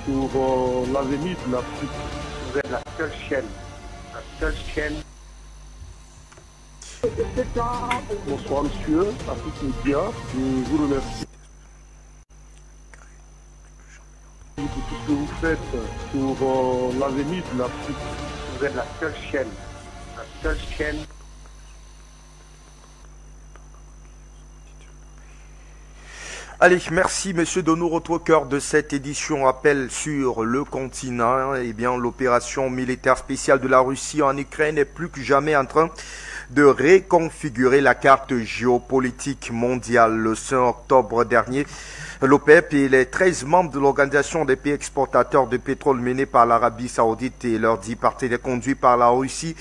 pour l'avenir de l'Afrique. Vous êtes la seule chaîne. La seule chaîne. Bonsoir monsieur, Afrique Média. Je vous remercie pour tout ce que vous faites pour l'avenir de l'Afrique. Vous êtes la seule chaîne. La seule chaîne. Allez, merci monsieur de nous retrouver au cœur de cette édition Appel sur le continent. Eh bien, l'opération militaire spéciale de la Russie en Ukraine est plus que jamais en train de reconfigurer la carte géopolitique mondiale. Le 5 octobre dernier, l'OPEP et les 13 membres de l'Organisation des pays exportateurs de pétrole menée par l'Arabie Saoudite et leurs 10 partenaires conduits par la Russie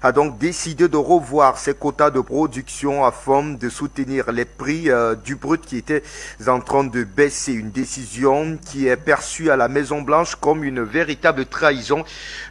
a donc décidé de revoir ses quotas de production afin de soutenir les prix du brut qui étaient en train de baisser. Une décision qui est perçue à la Maison-Blanche comme une véritable trahison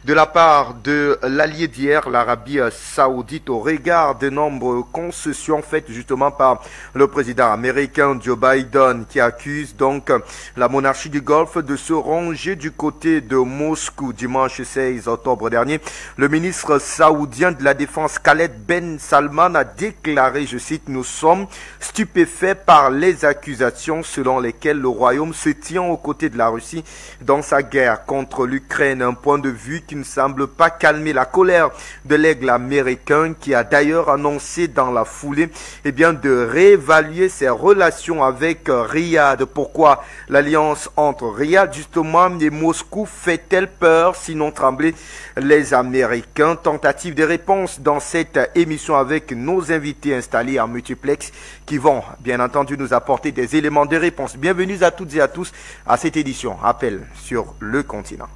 de la part de l'allié d'hier, l'Arabie Saoudite, au regard de nombreuses concessions faites justement par le président américain Joe Biden, qui accuse donc la monarchie du Golfe de se ranger du côté de Moscou. Dimanche 16 octobre dernier, le ministre saoudien de la Défense Khaled Ben Salman a déclaré, je cite, « Nous sommes stupéfaits par les accusations selon lesquelles le royaume se tient aux côtés de la Russie dans sa guerre contre l'Ukraine. » Un point de vue qui ne semble pas calmer la colère de l'aigle américain, qui a d'ailleurs annoncé dans la foulée de réévaluer ses relations avec Riyad. Pourquoi l'alliance entre Riyad justement et Moscou fait-elle peur, sinon trembler les Américains? Tentative de réponse dans cette émission avec nos invités installés en multiplex qui vont bien entendu nous apporter des éléments de réponse. Bienvenue à toutes et à tous à cette édition Appel sur le continent.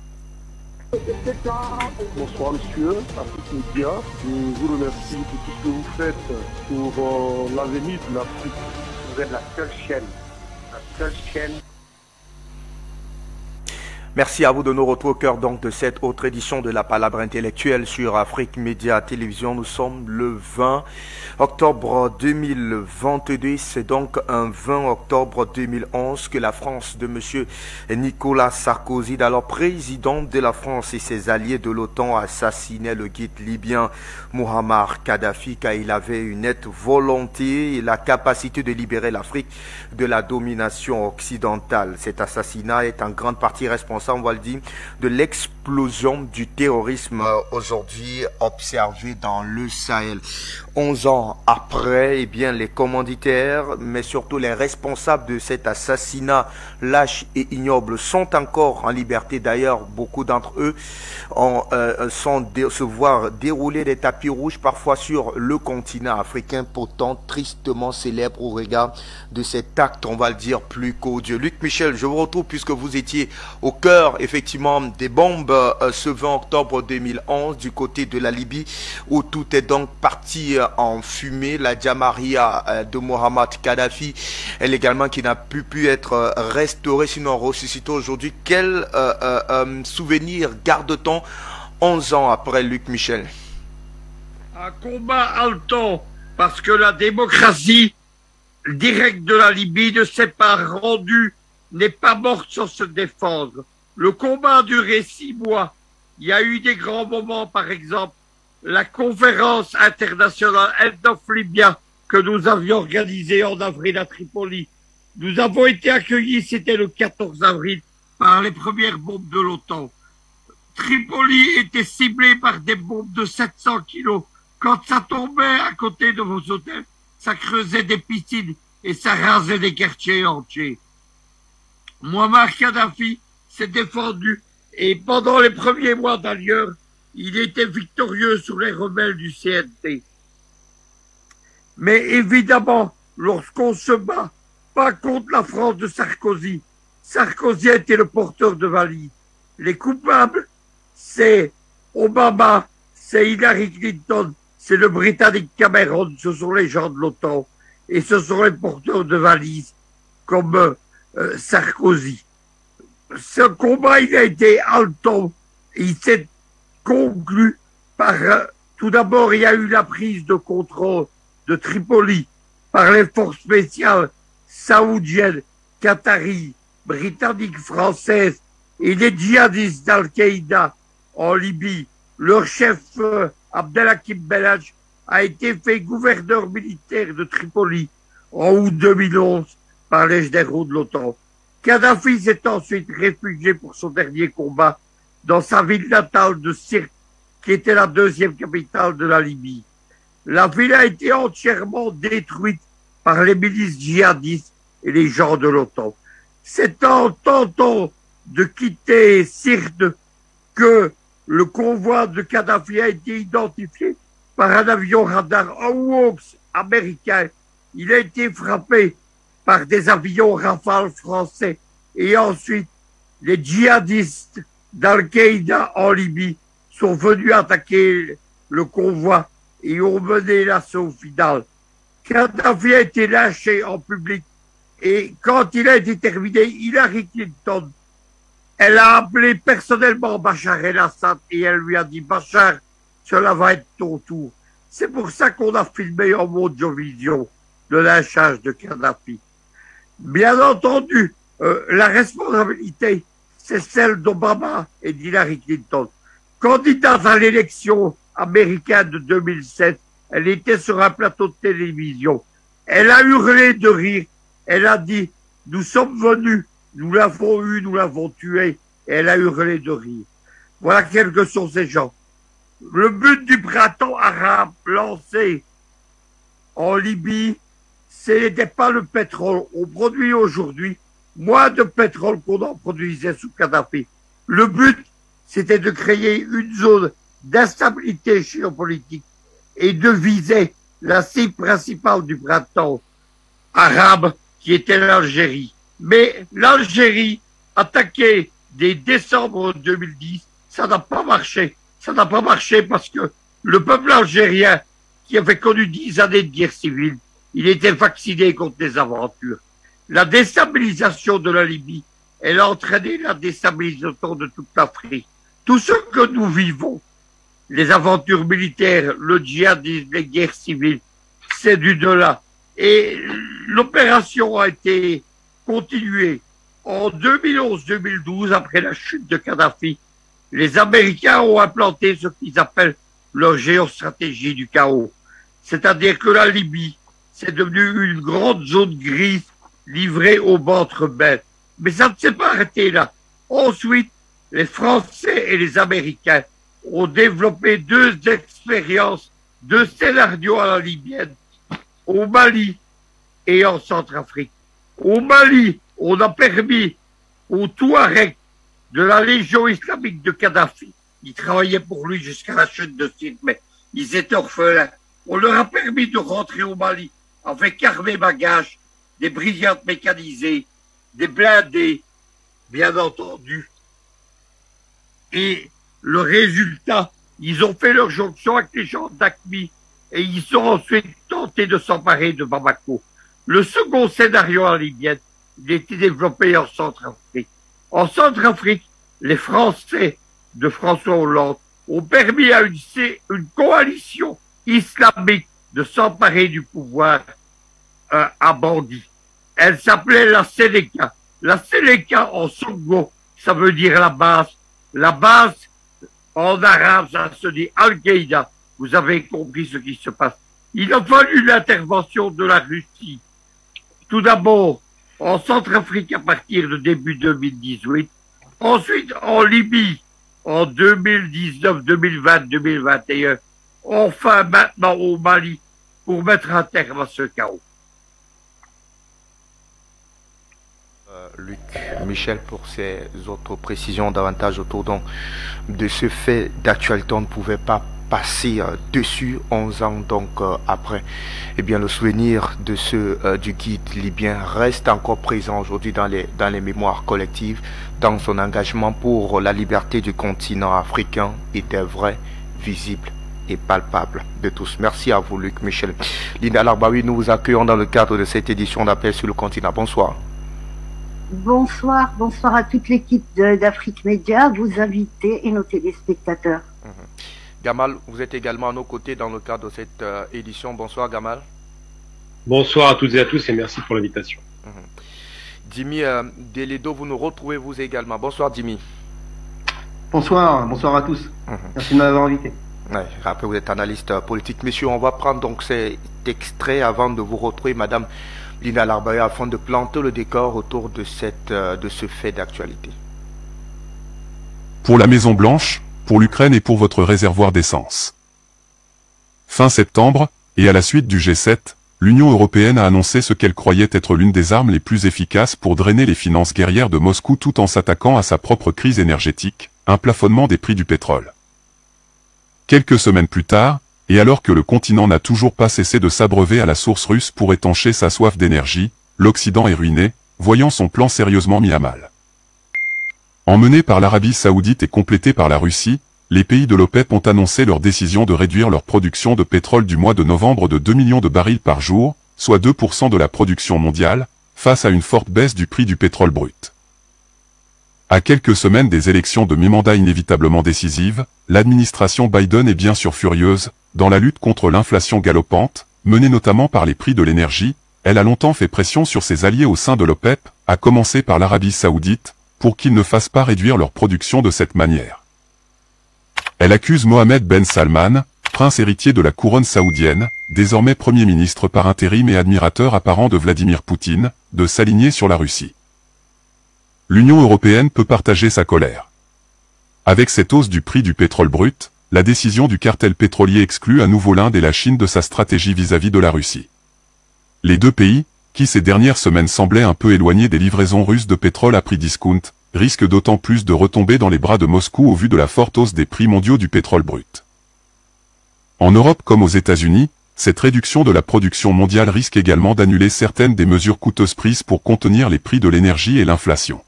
Bonsoir monsieur, Afrique Média. Je vous remercie pour tout ce que vous faites pour l'avenir de l'Afrique. Vous êtes la seule chaîne. La seule chaîne. Merci à vous de nous retrouver au cœur donc de cette autre édition de la Palabre intellectuelle sur Afrique Média Télévision. Nous sommes le 20 octobre 2022. C'est donc un 20 octobre 2011 que la France de monsieur Nicolas Sarkozy, alors président de la France, et ses alliés de l'OTAN assassinaient le guide libyen Muammar Kadhafi, car il avait une nette volonté et la capacité de libérer l'Afrique de la domination occidentale. Cet assassinat est en grande partie responsable, on va le dire, de l'explosion du terrorisme aujourd'hui observé dans le Sahel. 11 ans après, les commanditaires, mais surtout les responsables de cet assassinat lâche et ignoble sont encore en liberté. D'ailleurs, beaucoup d'entre eux se voient dérouler des tapis rouges parfois sur le continent africain, pourtant tristement célèbre au regard de cet acte, on va le dire, plus qu'odieux. Luc Michel, je vous retrouve puisque vous étiez au cœur effectivement des bombes ce 20 octobre 2011 du côté de la Libye, où tout est donc parti en fumée. La Jamaria de Muammar Kadhafi, elle également, qui n'a pu être restaurée, sinon ressuscitée aujourd'hui. Quel souvenir garde-t-on 11 ans après, Luc Michel? Un combat haletant, parce que la démocratie directe de la Libye ne s'est pas rendue, n'est pas morte sans se défendre. Le combat a duré 6 mois. Il y a eu des grands moments, par exemple, la conférence internationale End of Libya que nous avions organisée en avril à Tripoli. Nous avons été accueillis, c'était le 14 avril, par les premières bombes de l'OTAN. Tripoli était ciblée par des bombes de 700 kilos. Quand ça tombait à côté de vos hôtels, ça creusait des piscines et ça rasait des quartiers entiers. Muammar Kadhafi s'est défendu et pendant les premiers mois d'ailleurs, il était victorieux sur les rebelles du CNT. Mais évidemment, lorsqu'on se bat, pas contre la France de Sarkozy, Sarkozy a été le porteur de valise. Les coupables, c'est Obama, c'est Hillary Clinton, c'est le Britannique Cameron, ce sont les gens de l'OTAN, et ce sont les porteurs de valises, comme Sarkozy. Ce combat, il a été haletant, il s'est conclu par, tout d'abord, il y a eu la prise de contrôle de Tripoli par les forces spéciales saoudiennes, qataries britanniques, françaises et les djihadistes d'Al-Qaïda en Libye. Leur chef, Abdelhakim Belhadj, a été fait gouverneur militaire de Tripoli en août 2011 par les généraux de l'OTAN. Kadhafi s'est ensuite réfugié pour son dernier combat dans sa ville natale de Sirte, qui était la deuxième capitale de la Libye. La ville a été entièrement détruite par les milices djihadistes et les gens de l'OTAN. C'est en tentant de quitter Sirte que le convoi de Kadhafi a été identifié par un avion radar Hawks américain. Il a été frappé par des avions Rafale français et ensuite les djihadistes d'Al-Qaïda en Libye sont venus attaquer le convoi et ont mené l'assaut final. Kadhafi a été lâché en public et quand il a été terminé, Hillary Clinton, elle a appelé personnellement Bachar el-Assad et elle lui a dit « Bachar, cela va être ton tour ». C'est pour ça qu'on a filmé en audiovision le lynchage de Kadhafi. Bien entendu, la responsabilité, c'est celle d'Obama et d'Hillary Clinton. Candidate à l'élection américaine de 2007, elle était sur un plateau de télévision. Elle a hurlé de rire. Elle a dit « Nous sommes venus, nous l'avons eu, nous l'avons tué. » Et elle a hurlé de rire. Voilà quels que sont ces gens. Le but du printemps arabe lancé en Libye, ce n'était pas le pétrole. On produit aujourd'hui moins de pétrole qu'on en produisait sous Kadhafi. Le but, c'était de créer une zone d'instabilité géopolitique et de viser la cible principale du printemps arabe, qui était l'Algérie. Mais l'Algérie, attaquée dès décembre 2010, ça n'a pas marché. Ça n'a pas marché parce que le peuple algérien, qui avait connu 10 années de guerre civile, il était vacciné contre les aventures. La déstabilisation de la Libye, elle a entraîné la déstabilisation de toute l'Afrique. Tout ce que nous vivons, les aventures militaires, le djihadisme, les guerres civiles, c'est du delà. Et l'opération a été continuée en 2011-2012, après la chute de Kadhafi. Les Américains ont implanté ce qu'ils appellent leur géostratégie du chaos. C'est-à-dire que la Libye, c'est devenu une grande zone grise livrée aux bandes rebelles. Mais ça ne s'est pas arrêté là. Ensuite, les Français et les Américains ont développé 2 expériences, 2 scénarios à la libyenne, au Mali et en Centrafrique. Au Mali, on a permis aux Touaregs de la Légion islamique de Kadhafi, ils travaillaient pour lui jusqu'à la chute de Sirte, mais ils étaient orphelins. On leur a permis de rentrer au Mali avec armées bagages, des brigades mécanisées, des blindés, bien entendu. Et le résultat, ils ont fait leur jonction avec les gens d'Aqmi et ils sont ensuite tentés de s'emparer de Bamako. Le second scénario en Libyenne, il a été développé en Centrafrique. En Centrafrique, les Français de François Hollande ont permis à une coalition islamique de s'emparer du pouvoir à Bangui. Elle s'appelait la Séléka. La Séléka en Songo, ça veut dire la base. La base, en arabe, ça se dit Al-Qaïda. Vous avez compris ce qui se passe. Il a fallu l'intervention de la Russie. Tout d'abord, en Centrafrique à partir de début 2018. Ensuite, en Libye, en 2019, 2020, 2021. Enfin, maintenant au Mali, pour mettre un terme à ce chaos. Luc Michel pour ces autres précisions davantage autour donc de ce fait d'actualité. On ne pouvait pas passer dessus 11 ans donc après. Eh bien, le souvenir de ce du guide libyen reste encore présent aujourd'hui dans les mémoires collectives, dans son engagement pour la liberté du continent africain était vrai, visible et palpable de tous. Merci à vous Luc Michel. Linda Larbaoui, nous vous accueillons dans le cadre de cette édition d'Appel sur le continent. Bonsoir. Bonsoir, bonsoir à toute l'équipe d'Afrique Média, vos invités et nos téléspectateurs. Gamal, vous êtes également à nos côtés dans le cadre de cette édition. Bonsoir Gamal. Bonsoir à toutes et à tous et merci pour l'invitation. Jimmy Deledo, vous nous retrouvez vous également. Bonsoir Jimmy. Bonsoir à tous. Merci de m'avoir invité. Ouais, après vous êtes analyste politique. Messieurs, on va prendre donc cet extrait avant de vous retrouver Madame Linda Larbaya afin de planter le décor autour de ce fait d'actualité. Pour la Maison Blanche, pour l'Ukraine et pour votre réservoir d'essence. Fin septembre, et à la suite du G7, l'Union européenne a annoncé ce qu'elle croyait être l'une des armes les plus efficaces pour drainer les finances guerrières de Moscou tout en s'attaquant à sa propre crise énergétique, un plafonnement des prix du pétrole. Quelques semaines plus tard, et alors que le continent n'a toujours pas cessé de s'abreuver à la source russe pour étancher sa soif d'énergie, l'Occident est ruiné, voyant son plan sérieusement mis à mal. Emmenés par l'Arabie Saoudite et complétés par la Russie, les pays de l'OPEP ont annoncé leur décision de réduire leur production de pétrole du mois de novembre de 2 millions de barils par jour, soit 2% de la production mondiale, face à une forte baisse du prix du pétrole brut. À quelques semaines des élections de mi-mandat inévitablement décisives, l'administration Biden est bien sûr furieuse. Dans la lutte contre l'inflation galopante, menée notamment par les prix de l'énergie, elle a longtemps fait pression sur ses alliés au sein de l'OPEP, à commencer par l'Arabie Saoudite, pour qu'ils ne fassent pas réduire leur production de cette manière. Elle accuse Mohammed Ben Salman, prince héritier de la couronne saoudienne, désormais Premier ministre par intérim et admirateur apparent de Vladimir Poutine, de s'aligner sur la Russie. L'Union européenne peut partager sa colère. Avec cette hausse du prix du pétrole brut, la décision du cartel pétrolier exclut à nouveau l'Inde et la Chine de sa stratégie vis-à-vis de la Russie. Les deux pays, qui ces dernières semaines semblaient un peu éloignés des livraisons russes de pétrole à prix discount, risquent d'autant plus de retomber dans les bras de Moscou au vu de la forte hausse des prix mondiaux du pétrole brut. En Europe comme aux États-Unis, cette réduction de la production mondiale risque également d'annuler certaines des mesures coûteuses prises pour contenir les prix de l'énergie et l'inflation.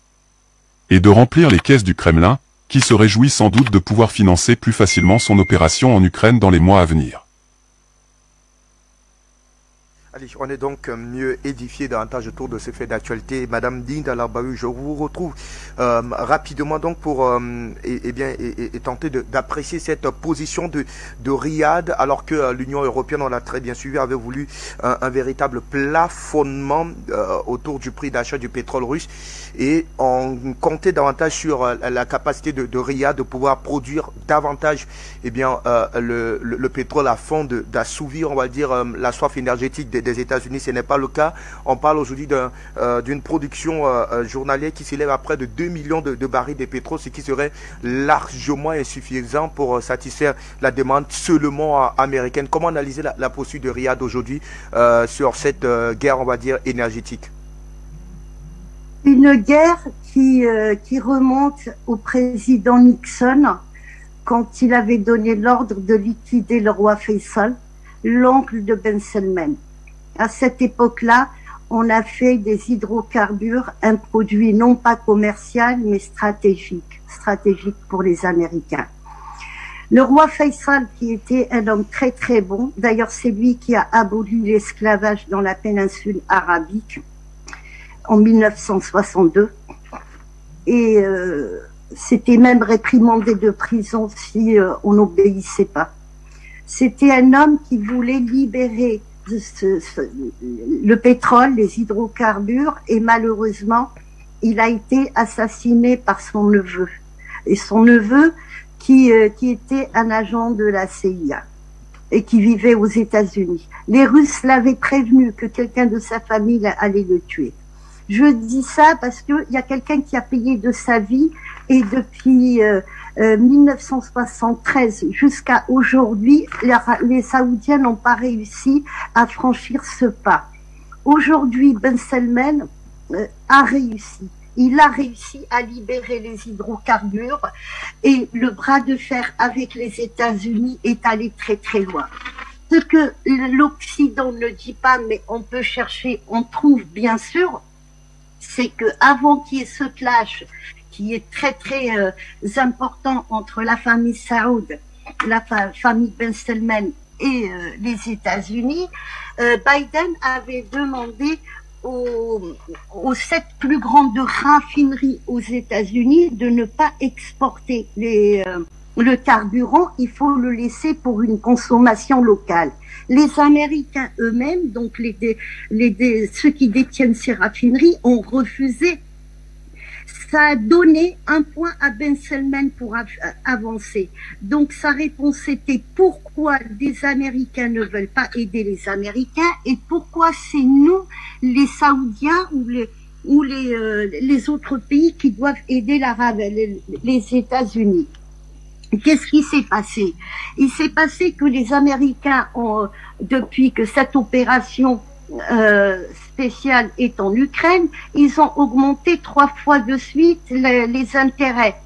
Et de remplir les caisses du Kremlin, qui se réjouit sans doute de pouvoir financer plus facilement son opération en Ukraine dans les mois à venir. Allez, on est donc mieux édifié davantage autour de ces faits d'actualité. Madame Linda Larbaya, je vous retrouve rapidement donc pour tenter d'apprécier cette position de Riyad, alors que l'Union européenne, on l'a très bien suivi, avait voulu un véritable plafonnement autour du prix d'achat du pétrole russe, et on comptait davantage sur la capacité de Riyad de pouvoir produire davantage le pétrole afin d'assouvir, on va dire, la soif énergétique des États-Unis. Ce n'est pas le cas. On parle aujourd'hui d'une production journalière qui s'élève à près de 2 millions de barils de pétrole, ce qui serait largement insuffisant pour satisfaire la demande seulement américaine. Comment analyser la posture de Riyad aujourd'hui sur cette guerre, on va dire, énergétique? Une guerre qui remonte au président Nixon quand il avait donné l'ordre de liquider le roi Faisal, l'oncle de Ben Salman. À cette époque-là, on a fait des hydrocarbures un produit non pas commercial, mais stratégique pour les Américains. Le roi Faisal, qui était un homme très très bon, d'ailleurs c'est lui qui a aboli l'esclavage dans la péninsule arabique en 1962, et c'était même réprimandé de prison si on n'obéissait pas. C'était un homme qui voulait libérer le pétrole, les hydrocarbures, et malheureusement, il a été assassiné par son neveu. Et son neveu, qui était un agent de la CIA et qui vivait aux États-Unis. Les Russes l'avaient prévenu que quelqu'un de sa famille allait le tuer. Je dis ça parce que il y a quelqu'un qui a payé de sa vie, et depuis 1973 jusqu'à aujourd'hui, les Saoudiens n'ont pas réussi à franchir ce pas. Aujourd'hui, Ben Salman a réussi. Il a réussi à libérer les hydrocarbures, et le bras de fer avec les États-Unis est allé très très loin. Ce que l'Occident ne dit pas, mais on peut chercher, on trouve bien sûr, c'est que avant qu'il y ait ce clash qui est très très important entre la famille Saoud, la famille Ben Salman et les États-Unis, Biden avait demandé aux 7 plus grandes raffineries aux États-Unis de ne pas exporter le carburant, il faut le laisser pour une consommation locale. Les Américains eux-mêmes, donc ceux qui détiennent ces raffineries, ont refusé. Ça a donné un point à Ben Salman pour avancer. Donc sa réponse était pourquoi les Américains ne veulent pas aider les Américains et pourquoi c'est nous, les Saoudiens ou les autres pays qui doivent aider les États-Unis. Qu'est-ce qui s'est passé? Il s'est passé que les Américains ont, depuis que cette opération spéciale est en Ukraine, ils ont augmenté 3 fois de suite les intérêts.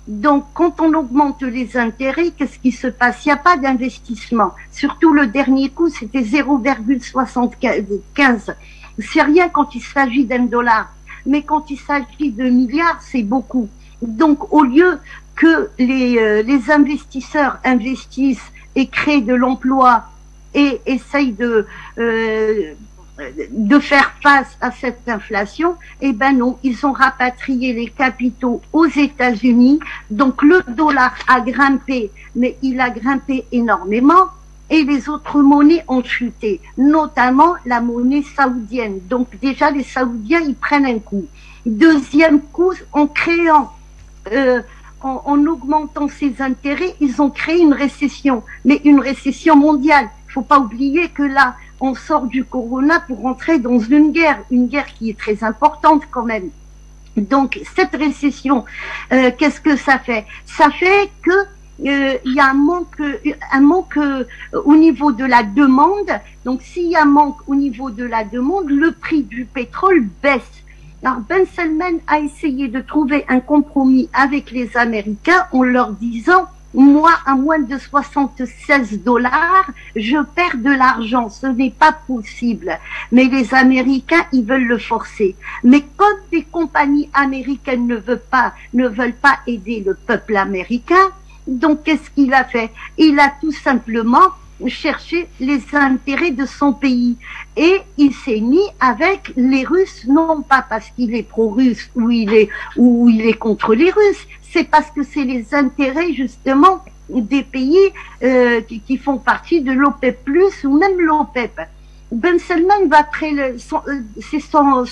Donc, quand on augmente les intérêts, qu'est-ce qui se passe? Il n'y a pas d'investissement. Surtout le dernier coup, c'était 0,75. C'est rien quand il s'agit d'$1. Mais quand il s'agit de milliards, c'est beaucoup. Donc, au lieu que les investisseurs investissent et créent de l'emploi et essayent de faire face à cette inflation, eh ben non, ils ont rapatrié les capitaux aux États-Unis. Donc le dollar a grimpé, mais il a grimpé énormément. Et les autres monnaies ont chuté, notamment la monnaie saoudienne. Donc déjà, les Saoudiens, ils prennent un coup. Deuxième coup, en créant, en augmentant ces intérêts, ils ont créé une récession, mais une récession mondiale. Il faut pas oublier que là, on sort du corona pour rentrer dans une guerre qui est très importante quand même. Donc cette récession, qu'est-ce que ça fait? Ça fait que il y a un manque au niveau de la demande. Donc s'il y a un manque au niveau de la demande, le prix du pétrole baisse. Alors Ben Salman a essayé de trouver un compromis avec les Américains en leur disant: moi, à moins de $76, je perds de l'argent. Ce n'est pas possible. Mais les Américains, ils veulent le forcer. Mais comme les compagnies américaines ne veulent pas aider le peuple américain, donc qu'est-ce qu'il a fait? Il a tout simplement cherché les intérêts de son pays. Et il s'est mis avec les Russes, non pas parce qu'il est pro-russe ou il est contre les Russes, c'est parce que c'est les intérêts justement des pays qui font partie de l'OPEP+, ou même l'OPEP. Ben Salman va c'est son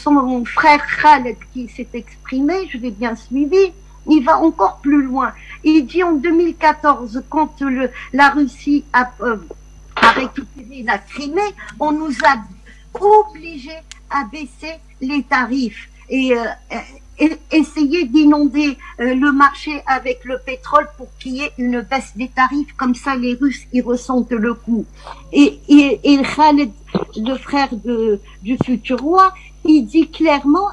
frère Khaled qui s'est exprimé, je l'ai bien suivi. Il va encore plus loin. Il dit en 2014, quand la Russie a récupéré la Crimée, on nous a obligés à baisser les tarifs et essayer d'inonder le marché avec le pétrole pour qu'il y ait une baisse des tarifs. Comme ça, les Russes, ils ressentent le coup. Et Khaled, le frère du futur roi, il dit clairement,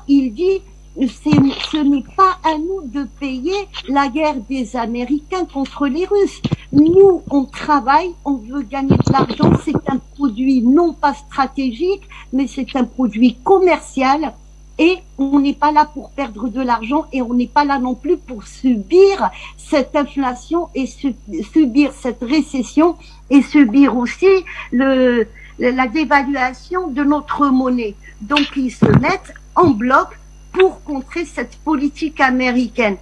ce n'est pas à nous de payer la guerre des Américains contre les Russes. Nous, on travaille, on veut gagner de l'argent. C'est un produit non pas stratégique, mais c'est un produit commercial. Et on n'est pas là pour perdre de l'argent et on n'est pas là non plus pour subir cette inflation et subir cette récession et subir aussi la dévaluation de notre monnaie. Donc ils se mettent en bloc pour contrer cette politique américaine.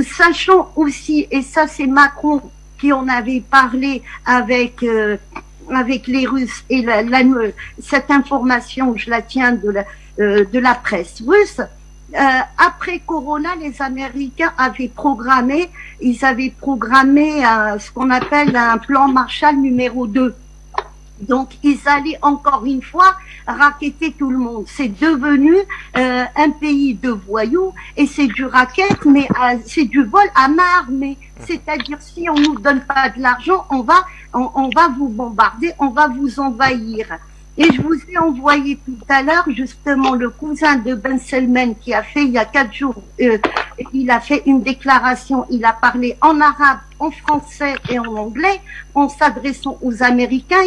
Sachant aussi, et ça c'est Macron qui en avait parlé avec les Russes, et cette information, je la tiens de la presse russe, après Corona, les Américains avaient programmé ce qu'on appelle un plan Marshall numéro 2. Donc, ils allaient encore une fois racketter tout le monde. C'est devenu un pays de voyous et c'est du racket, mais c'est du vol à main armée. C'est-à-dire, si on nous donne pas de l'argent, on va vous bombarder, on va vous envahir. Et je vous ai envoyé tout à l'heure justement le cousin de Ben Salman qui a fait il y a 4 jours, il a fait une déclaration, il a parlé en arabe, en français et en anglais, en s'adressant aux Américains,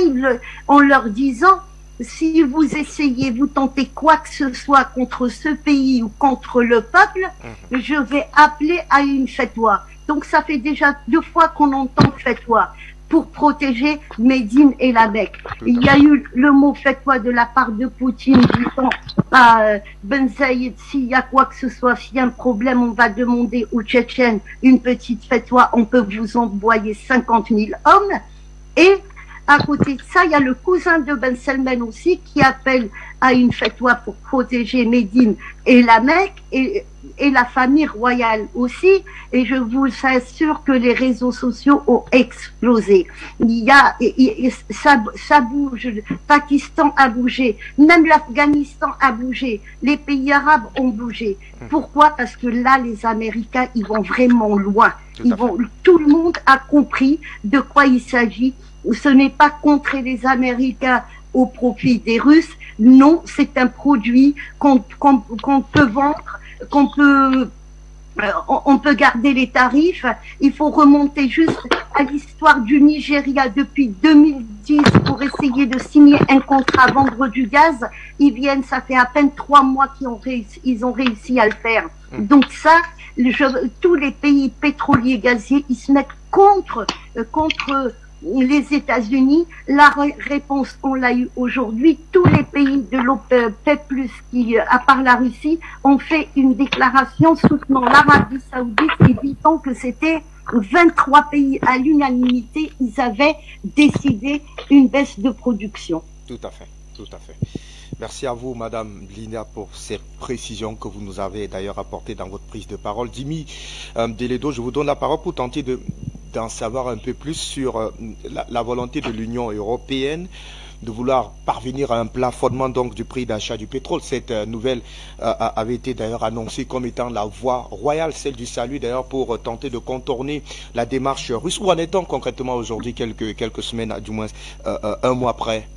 en leur disant: si vous essayez, vous tentez quoi que ce soit contre ce pays ou contre le peuple, je vais appeler à une fatwa. Donc ça fait déjà 2 fois qu'on entend fatwa. pour protéger Médine et la Mecque. Il y a eu le mot fatwa de la part de Poutine disant à Ben Zayed, s'il y a quoi que ce soit, s'il y a un problème, on va demander aux Tchétchènes une petite fatwa, on peut vous envoyer 50 000 hommes. Et à côté de ça, il y a le cousin de Ben Salman aussi qui appelle à une fatwa pour protéger Médine et la Mecque et la famille royale aussi. Et je vous assure que les réseaux sociaux ont explosé. Ça bouge. Le Pakistan a bougé. Même l'Afghanistan a bougé. Les pays arabes ont bougé. Pourquoi? Parce que là, les Américains, ils vont vraiment loin. Tout le monde a compris de quoi il s'agit. Ce n'est pas contre les Américains au profit des Russes. Non, c'est un produit qu'on peut vendre, on peut garder les tarifs. Il faut remonter juste à l'histoire du Nigeria depuis 2010 pour essayer de signer un contrat, vendre du gaz. Ça fait à peine 3 mois qu'ils ont réussi à le faire. Donc ça, tous les pays pétroliers gaziers, ils se mettent contre les États-Unis. La réponse, on l'a eu aujourd'hui. Tous les pays de l'OPEP+, qui, à part la Russie, ont fait une déclaration soutenant l'Arabie Saoudite et disant que c'était 23 pays à l'unanimité. Ils avaient décidé une baisse de production. Tout à fait, tout à fait. Merci à vous, Madame Lina, pour ces précisions que vous nous avez d'ailleurs apportées dans votre prise de parole. Dimi Delédo, je vous donne la parole pour tenter d'en savoir un peu plus sur la volonté de l'Union européenne de vouloir parvenir à un plafonnement donc du prix d'achat du pétrole. Cette nouvelle avait été d'ailleurs annoncée comme étant la voie royale, celle du salut d'ailleurs, pour tenter de contourner la démarche russe. Où en est-on concrètement aujourd'hui, quelques semaines, du moins un mois après?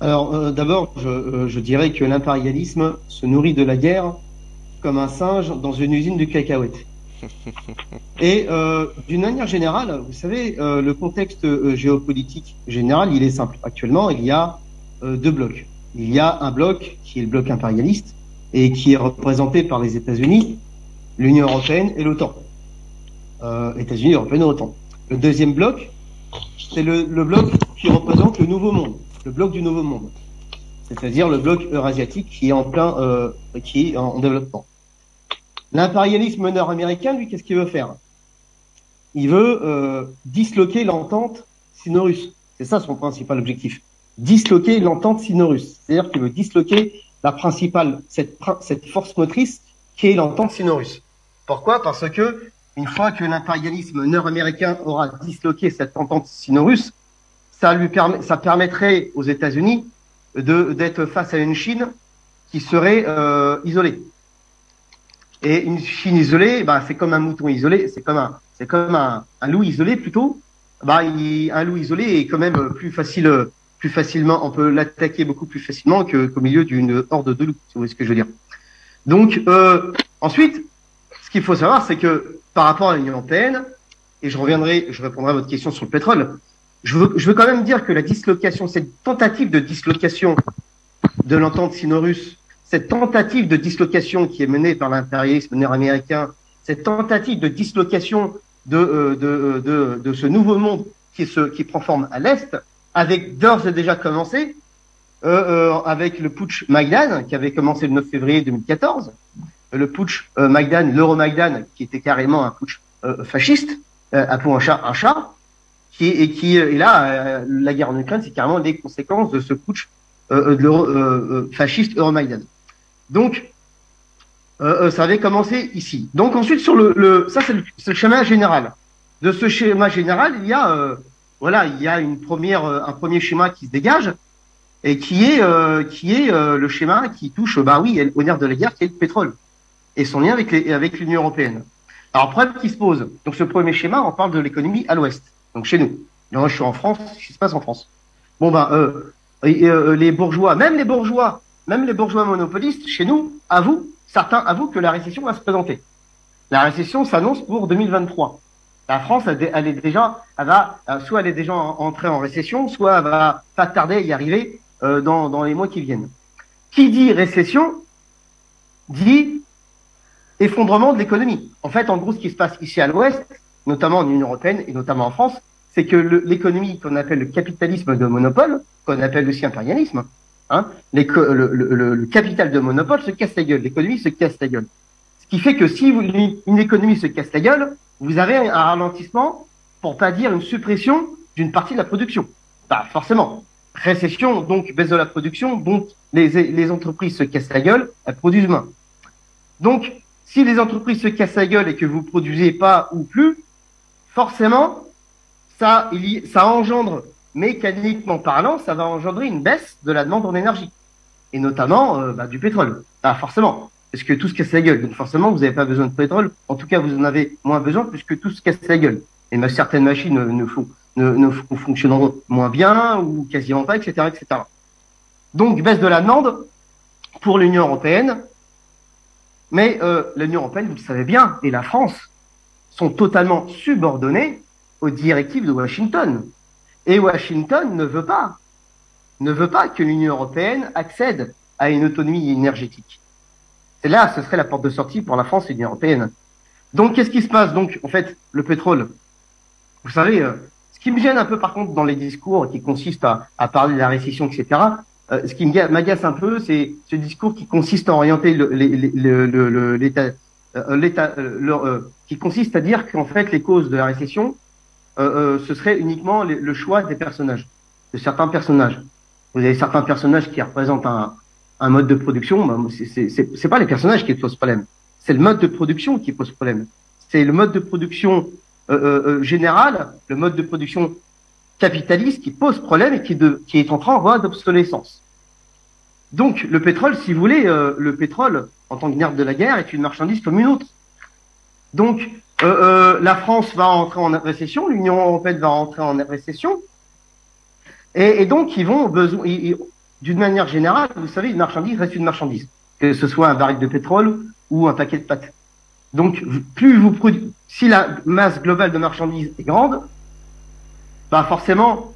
Alors d'abord, je dirais que l'impérialisme se nourrit de la guerre comme un singe dans une usine de cacahuètes. Et d'une manière générale, vous savez, le contexte géopolitique général, il est simple. Actuellement, il y a 2 blocs. Il y a un bloc qui est le bloc impérialiste et qui est représenté par les États-Unis, l'Union européenne et l'OTAN. États-Unis, européenne et OTAN. Le deuxième bloc, c'est le bloc qui représente le Nouveau Monde, le bloc du Nouveau Monde, c'est-à-dire le bloc eurasiatique qui est en développement. L'impérialisme nord-américain, lui, qu'est-ce qu'il veut faire? Il veut disloquer l'entente sino-russe. C'est ça son principal objectif. Disloquer l'entente sino-russe. C'est-à-dire qu'il veut disloquer la principale, cette force motrice qui est l'entente sino-russe. Pourquoi? Parce que une fois que l'impérialisme nord-américain aura disloqué cette entente sino-russe, ça permettrait aux États-Unis d'être face à une Chine qui serait isolée. Et une Chine isolée, c'est comme un mouton isolé, c'est comme un loup isolé plutôt. Un loup isolé est quand même plus facilement, on peut l'attaquer beaucoup plus facilement qu'au milieu d'une horde de loups, si vous voyez ce que je veux dire. Donc ensuite, ce qu'il faut savoir, c'est que par rapport à l'Union européenne, et je répondrai à votre question sur le pétrole, je veux quand même dire que la dislocation, cette tentative de dislocation de l'entente sino-russe, cette tentative de dislocation qui est menée par l'impérialisme nord-américain, cette tentative de dislocation de ce nouveau monde qui prend forme à l'Est, avec d'ores et déjà commencé, avec le putsch Maïdan, qui avait commencé le 9 février 2014, le putsch Maïdan, l'Euromaïdan, qui était carrément un putsch fasciste, appelons un chat, et là, la guerre en Ukraine, c'est carrément des conséquences de ce putsch fasciste Euromaïdan. Donc, ça avait commencé ici. Donc ensuite, sur ça c'est le schéma général. De ce schéma général, il y a un premier schéma qui se dégage et qui est le schéma qui touche, au nerf de la guerre, qui est le pétrole et son lien avec l'Union européenne. Alors, problème qui se pose. Donc, ce premier schéma, on parle de l'économie à l'Ouest, donc chez nous. Là, je suis en France, ce qui se passe en France. Les bourgeois, même les bourgeois monopolistes, chez nous, certains avouent que la récession va se présenter. La récession s'annonce pour 2023. La France, soit elle est déjà entrée en récession, soit elle va pas tarder à y arriver dans les mois qui viennent. Qui dit récession dit effondrement de l'économie. En fait, en gros, ce qui se passe ici à l'Ouest, notamment en Union européenne et notamment en France, c'est que l'économie qu'on appelle le capitalisme de monopole, qu'on appelle aussi impérialisme, hein, le capital de monopole se casse la gueule, l'économie se casse la gueule. Ce qui fait que si une économie se casse la gueule, vous avez un ralentissement, pour pas dire une suppression d'une partie de la production. Bah, forcément. Récession, donc baisse de la production, donc les entreprises se cassent la gueule, elles produisent moins. Donc, si les entreprises se cassent la gueule et que vous produisez pas ou plus, forcément, ça engendre, mécaniquement parlant, ça va engendrer une baisse de la demande en énergie. Et notamment, du pétrole. Ah, forcément. Parce que tout se casse la gueule. Donc, forcément, vous n'avez pas besoin de pétrole. En tout cas, vous en avez moins besoin puisque tout se casse la gueule. Et certaines machines ne fonctionneront moins bien ou quasiment pas, etc., etc. Donc, baisse de la demande pour l'Union européenne. Mais l'Union européenne, vous le savez bien, et la France sont totalement subordonnés aux directives de Washington. Et Washington ne veut pas que l'Union européenne accède à une autonomie énergétique. C'est là, ce serait la porte de sortie pour la France et l'Union européenne. Donc, qu'est-ce qui se passe? Donc, en fait, le pétrole, vous savez, ce qui me gêne un peu, par contre, dans les discours qui consistent à parler de la récession, etc., ce qui m'agace un peu, c'est ce discours qui consiste à orienter l'État, qui consiste à dire qu'en fait, les causes de la récession, ce serait uniquement le choix des personnages, de certains personnages. Vous avez certains personnages qui représentent un mode de production. Ben, c'est pas les personnages qui posent problème, c'est le mode de production qui pose problème. C'est le mode de production général, le mode de production capitaliste qui pose problème et qui est entré en voie d'obsolescence. Donc le pétrole, si vous voulez, le pétrole en tant que nerf de la guerre est une marchandise comme une autre. Donc la France va entrer en récession, l'Union européenne va entrer en récession, et donc ils vont besoin, d'une manière générale, vous savez, une marchandise reste une marchandise, que ce soit un baril de pétrole ou un paquet de pâtes. Donc si la masse globale de marchandises est grande, bah forcément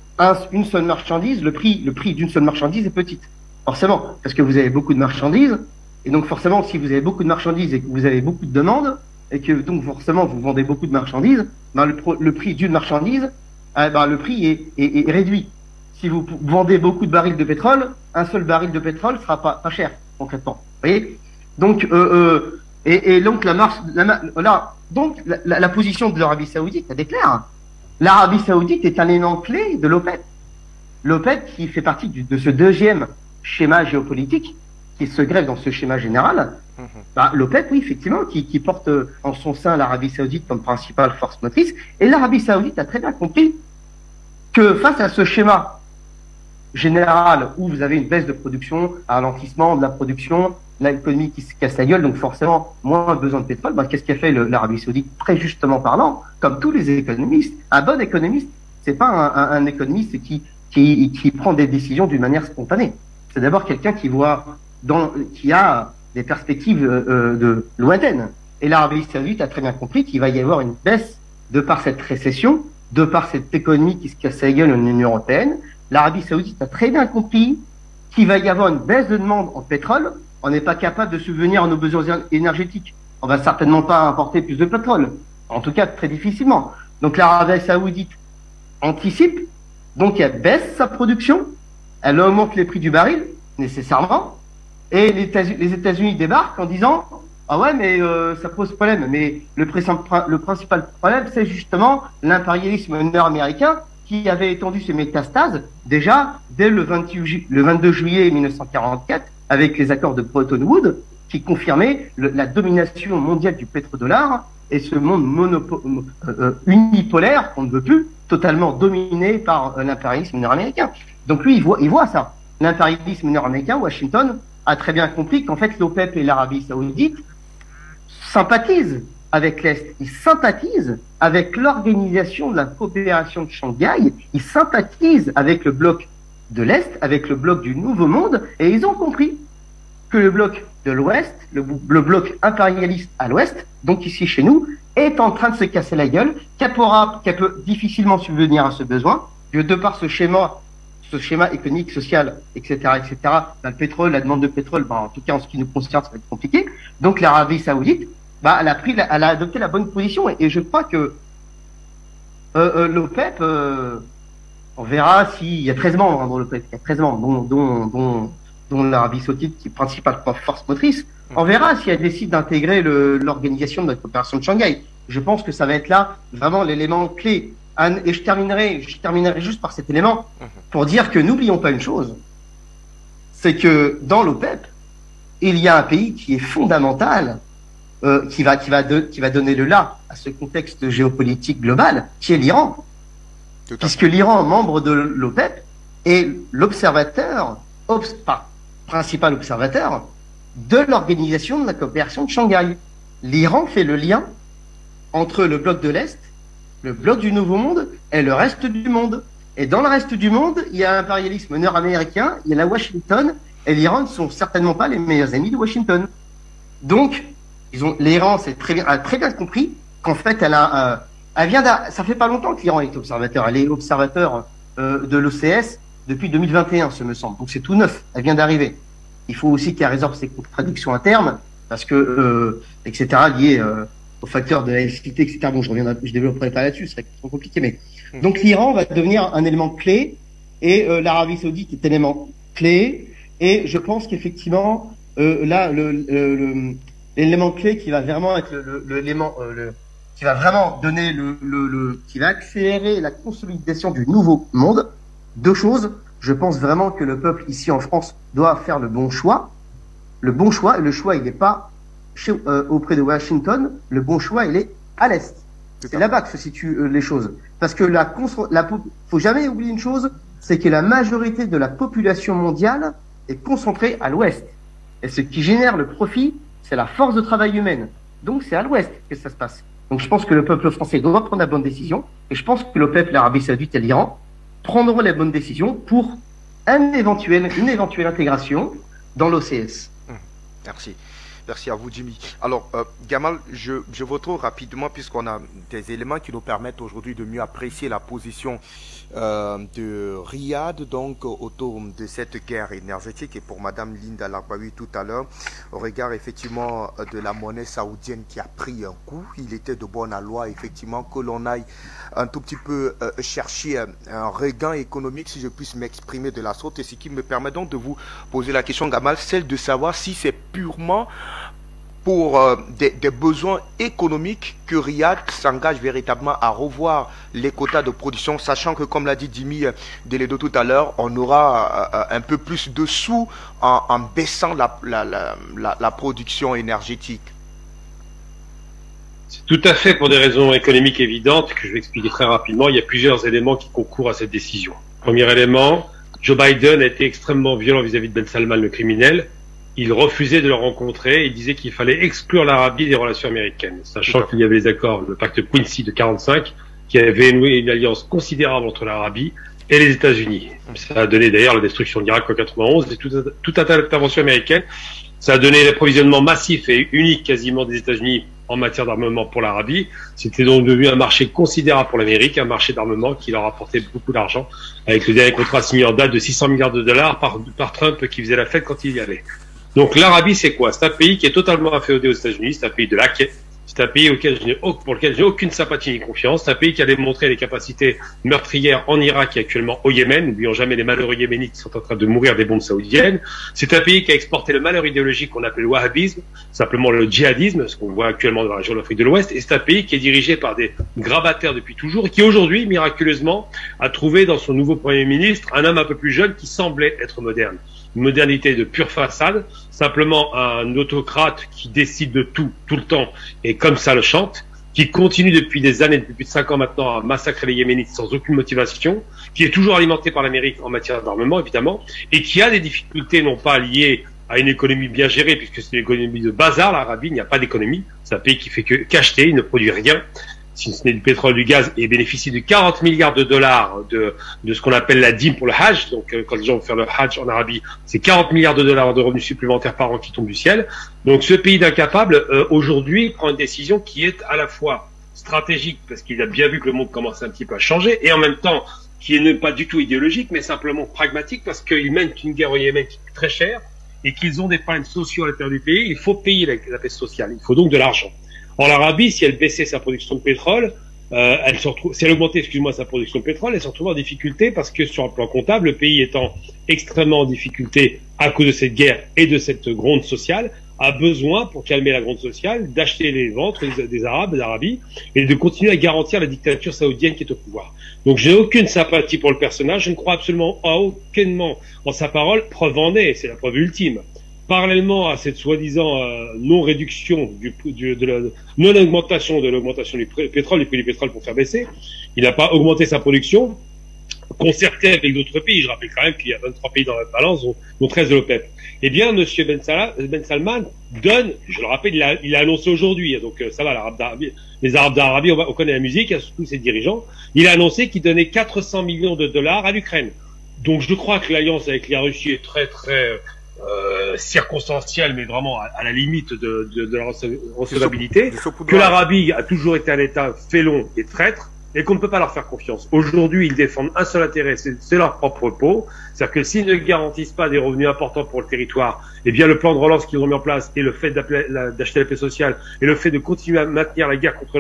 une seule marchandise, le prix d'une seule marchandise est petite. Forcément, parce que vous avez beaucoup de marchandises, et donc forcément, si vous avez beaucoup de marchandises et que vous avez beaucoup de demandes, et que donc forcément vous vendez beaucoup de marchandises, ben le prix d'une marchandise, le prix est réduit. Si vous vendez beaucoup de barils de pétrole, un seul baril de pétrole sera pas cher concrètement. Vous voyez? Donc et donc la position de l'Arabie Saoudite, elle est claire. L'Arabie Saoudite est un élément clé de l'OPEP. L'OPEP qui fait partie de ce deuxième schéma géopolitique qui se greffe dans ce schéma général. L'OPEP, oui, effectivement, qui porte en son sein l'Arabie Saoudite comme principale force motrice. Et l'Arabie Saoudite a très bien compris que face à ce schéma général où vous avez une baisse de production, un ralentissement de la production, l'économie qui se casse la gueule, donc forcément moins besoin de pétrole, qu'est-ce qu'a fait l'Arabie Saoudite? Très justement parlant, comme tous les économistes, un bon économiste, c'est pas un économiste qui prend des décisions d'une manière spontanée. C'est d'abord quelqu'un qui a des perspectives lointaines. Et l'Arabie Saoudite a très bien compris qu'il va y avoir une baisse de par cette récession, de par cette économie qui se casse la gueule en Union européenne. L'Arabie Saoudite a très bien compris qu'il va y avoir une baisse de demande en pétrole. On n'est pas capable de subvenir à nos besoins énergétiques. On va certainement pas importer plus de pétrole. En tout cas, très difficilement. Donc l'Arabie Saoudite anticipe, donc elle baisse sa production, elle augmente les prix du baril, nécessairement, et les États-Unis débarquent en disant « Ah ouais, mais ça pose problème. » Mais le principal problème, c'est justement l'impérialisme nord-américain qui avait étendu ses métastases déjà dès le 22 juillet 1944 avec les accords de Bretton Woods qui confirmaient la domination mondiale du pétrodollar et ce monde unipolaire qu'on ne veut plus, totalement dominé par l'impérialisme nord-américain. Donc lui, il voit ça. L'impérialisme nord-américain, Washington, a très bien compris qu'en fait l'OPEP et l'Arabie Saoudite sympathisent avec l'Est, ils sympathisent avec l'organisation de la coopération de Shanghai, ils sympathisent avec le bloc de l'Est, avec le bloc du Nouveau Monde, et ils ont compris que le bloc de l'Ouest, le bloc impérialiste à l'Ouest, donc ici chez nous, est en train de se casser la gueule, qu'elle peut difficilement subvenir à ce besoin, de par ce schéma économique, social, etc., etc., le pétrole, la demande de pétrole, en tout cas en ce qui nous concerne, ça va être compliqué. Donc l'Arabie Saoudite, elle a adopté la bonne position, et je crois que L'OPEP, on verra s'il y a 13 membres dans l'OPEP, il y a 13 membres, dont l'Arabie Saoudite qui est principale force motrice. On verra si elle décide d'intégrer l'organisation de la coopération de Shanghai. Je pense que ça va être là vraiment l'élément clé. Et je terminerai juste par cet élément pour dire que n'oublions pas une chose, c'est que dans l'OPEP, il y a un pays qui est fondamental, qui va donner le là à ce contexte géopolitique global, qui est l'Iran. Puisque l'Iran, membre de l'OPEP, est l'observateur, principal observateur de l'organisation de la coopération de Shanghai. L'Iran fait le lien entre le bloc de l'Est, le bloc du Nouveau Monde et le reste du monde. Et dans le reste du monde, il y a l'impérialisme nord-américain, il y a la Washington, et l'Iran ne sont certainement pas les meilleurs amis de Washington. Donc, l'Iran a très bien compris qu'en fait, ça fait pas longtemps que l'Iran est observateur. Elle est observateur de l'OCS depuis 2021, ce me semble. Donc c'est tout neuf. Elle vient d'arriver. Il faut aussi qu'elle résorbe ses contradictions internes, parce que etc. liées aux facteurs de la laïcité, etc. Bon, je développerai pas là-dessus, c'est trop compliqué. Mais donc l'Iran va devenir un élément clé, et l'Arabie Saoudite est un élément clé. Et je pense qu'effectivement, là, l'élément clé qui va vraiment être l'élément qui va vraiment donner qui va accélérer la consolidation du nouveau monde. Deux choses. Je pense vraiment que le peuple ici en France doit faire le bon choix. Le bon choix, et le choix, il n'est pas auprès de Washington. Le bon choix, il est à l'Est. C'est là-bas que se situent les choses. Parce que faut jamais oublier une chose, c'est que la majorité de la population mondiale est concentrée à l'Ouest. Et ce qui génère le profit, c'est la force de travail humaine. Donc c'est à l'Ouest que ça se passe. Donc je pense que le peuple français doit prendre la bonne décision. Et je pense que l'OPEP, l'Arabie Saoudite et l'Iran prendront les bonnes décisions pour une éventuelle intégration dans l'OCS. Merci. Merci à vous, Jimmy. Alors, Gamal, je vous retrouve rapidement puisqu'on a des éléments qui nous permettent aujourd'hui de mieux apprécier la position de Riyad, donc autour de cette guerre énergétique, et pour Madame Linda Larbaoui tout à l'heure, au regard effectivement de la monnaie saoudienne qui a pris un coup. Il était de bonne loi effectivement que l'on aille un tout petit peu chercher un regain économique, si je puisse m'exprimer de la sorte, et ce qui me permet donc de vous poser la question, Gamal, celle de savoir si c'est purement pour des besoins économiques que Riyad s'engage véritablement à revoir les quotas de production, sachant que, comme l'a dit Jimmy Delédo tout à l'heure, on aura un peu plus de sous en baissant la production énergétique. C'est tout à fait pour des raisons économiques évidentes que je vais expliquer très rapidement. Il y a plusieurs éléments qui concourent à cette décision. Premier élément, Joe Biden a été extrêmement violent vis-à-vis de Ben Salman, le criminel. Il refusait de le rencontrer. Il disait qu'il fallait exclure l'Arabie des relations américaines, sachant qu'il y avait les accords, le pacte Quincy de 45, qui avait noué une alliance considérable entre l'Arabie et les États-Unis. Ça a donné d'ailleurs la destruction de l'Irak en 91 et tout un tas d'interventions américaines. Ça a donné l'approvisionnement massif et unique quasiment des États-Unis en matière d'armement pour l'Arabie. C'était donc devenu un marché considérable pour l'Amérique, un marché d'armement qui leur apportait beaucoup d'argent, avec le dernier contrat signé en date de $600 milliards par Trump qui faisait la fête quand il y allait. Donc l'Arabie, c'est quoi? C'est un pays qui est totalement inféodé aux États-Unis, c'est un pays de laquais, c'est un pays pour lequel je n'ai aucune sympathie ni confiance, c'est un pays qui a démontré les capacités meurtrières en Irak et actuellement au Yémen, n'oublions jamais les malheureux yéménites qui sont en train de mourir des bombes saoudiennes. C'est un pays qui a exporté le malheur idéologique qu'on appelle le wahhabisme, simplement le djihadisme, ce qu'on voit actuellement dans la région de l'Afrique de l'Ouest, et c'est un pays qui est dirigé par des grabataires depuis toujours, et qui aujourd'hui, miraculeusement, a trouvé dans son nouveau Premier ministre un homme un peu plus jeune qui semblait être moderne. Une modernité de pure façade, simplement un autocrate qui décide de tout le temps, et comme ça le chante, qui continue depuis des années, depuis plus de 5 ans maintenant, à massacrer les Yéménites sans aucune motivation, qui est toujours alimenté par l'Amérique en matière d'armement, évidemment, et qui a des difficultés non pas liées à une économie bien gérée, puisque c'est une économie de bazar, l'Arabie, il n'y a pas d'économie, c'est un pays qui fait qu'acheter, il ne produit rien, si ce n'est du pétrole, du gaz, et bénéficie de 40 milliards de dollars de ce qu'on appelle la dîme pour le Hajj. Donc, quand les gens vont faire le Hajj en Arabie, c'est 40 milliards de dollars de revenus supplémentaires par an qui tombent du ciel. Donc, ce pays d'incapables, aujourd'hui, prend une décision qui est à la fois stratégique, parce qu'il a bien vu que le monde commence un petit peu à changer, et en même temps, qui n'est pas du tout idéologique, mais simplement pragmatique, parce qu'ils mènent une guerre au Yémen qui coûte très cher, et qu'ils ont des problèmes sociaux à l'intérieur du pays. Il faut payer la paix sociale. Il faut donc de l'argent. En l'Arabie, si elle baissait sa production de pétrole, elle se retrouve, si elle augmentait, excuse-moi, sa production de pétrole, elle se retrouve en difficulté parce que sur un plan comptable, le pays étant extrêmement en difficulté à cause de cette guerre et de cette gronde sociale, a besoin, pour calmer la gronde sociale, d'acheter les ventres des Arabes, d'Arabie, et de continuer à garantir la dictature saoudienne qui est au pouvoir. Donc je n'ai aucune sympathie pour le personnage, je ne crois absolument aucunement en sa parole, preuve en est, c'est la preuve ultime. Parallèlement à cette soi-disant non-réduction de la non-augmentation de l'augmentation du pétrole, du prix du pétrole pour faire baisser, il n'a pas augmenté sa production, concerté avec d'autres pays. Je rappelle quand même qu'il y a 23 pays dans la balance, dont 13 de l'OPEP. Eh bien, Monsieur Ben Salman donne, je le rappelle, il a annoncé aujourd'hui, donc ça va, les Arabes d'Arabie, on connaît la musique, il y a surtout ses dirigeants, il a annoncé qu'il donnait 400 millions de dollars à l'Ukraine. Donc je crois que l'alliance avec la Russie est très très circonstancielle, mais vraiment à la limite de la recevabilité, que l'Arabie a toujours été un État félon et traître, et qu'on ne peut pas leur faire confiance. Aujourd'hui, ils défendent un seul intérêt, c'est leur propre peau. C'est-à-dire que s'ils ne garantissent pas des revenus importants pour le territoire, eh bien le plan de relance qu'ils ont mis en place et le fait d'acheter la paix sociale et le fait de continuer à maintenir la guerre contre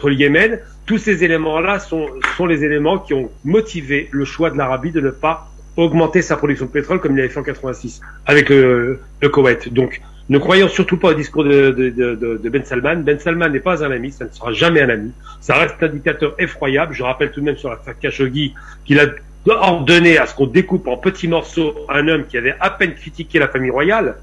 le Yémen, tous ces éléments-là sont les éléments qui ont motivé le choix de l'Arabie de ne pas augmenter sa production de pétrole comme il avait fait en 86 avec le Koweït. Donc, ne croyons surtout pas au discours de Ben Salman. Ben Salman n'est pas un ami, ça ne sera jamais un ami. Ça reste un dictateur effroyable. Je rappelle tout de même sur l'affaire Khashoggi qu'il a ordonné à ce qu'on découpe en petits morceaux un homme qui avait à peine critiqué la famille royale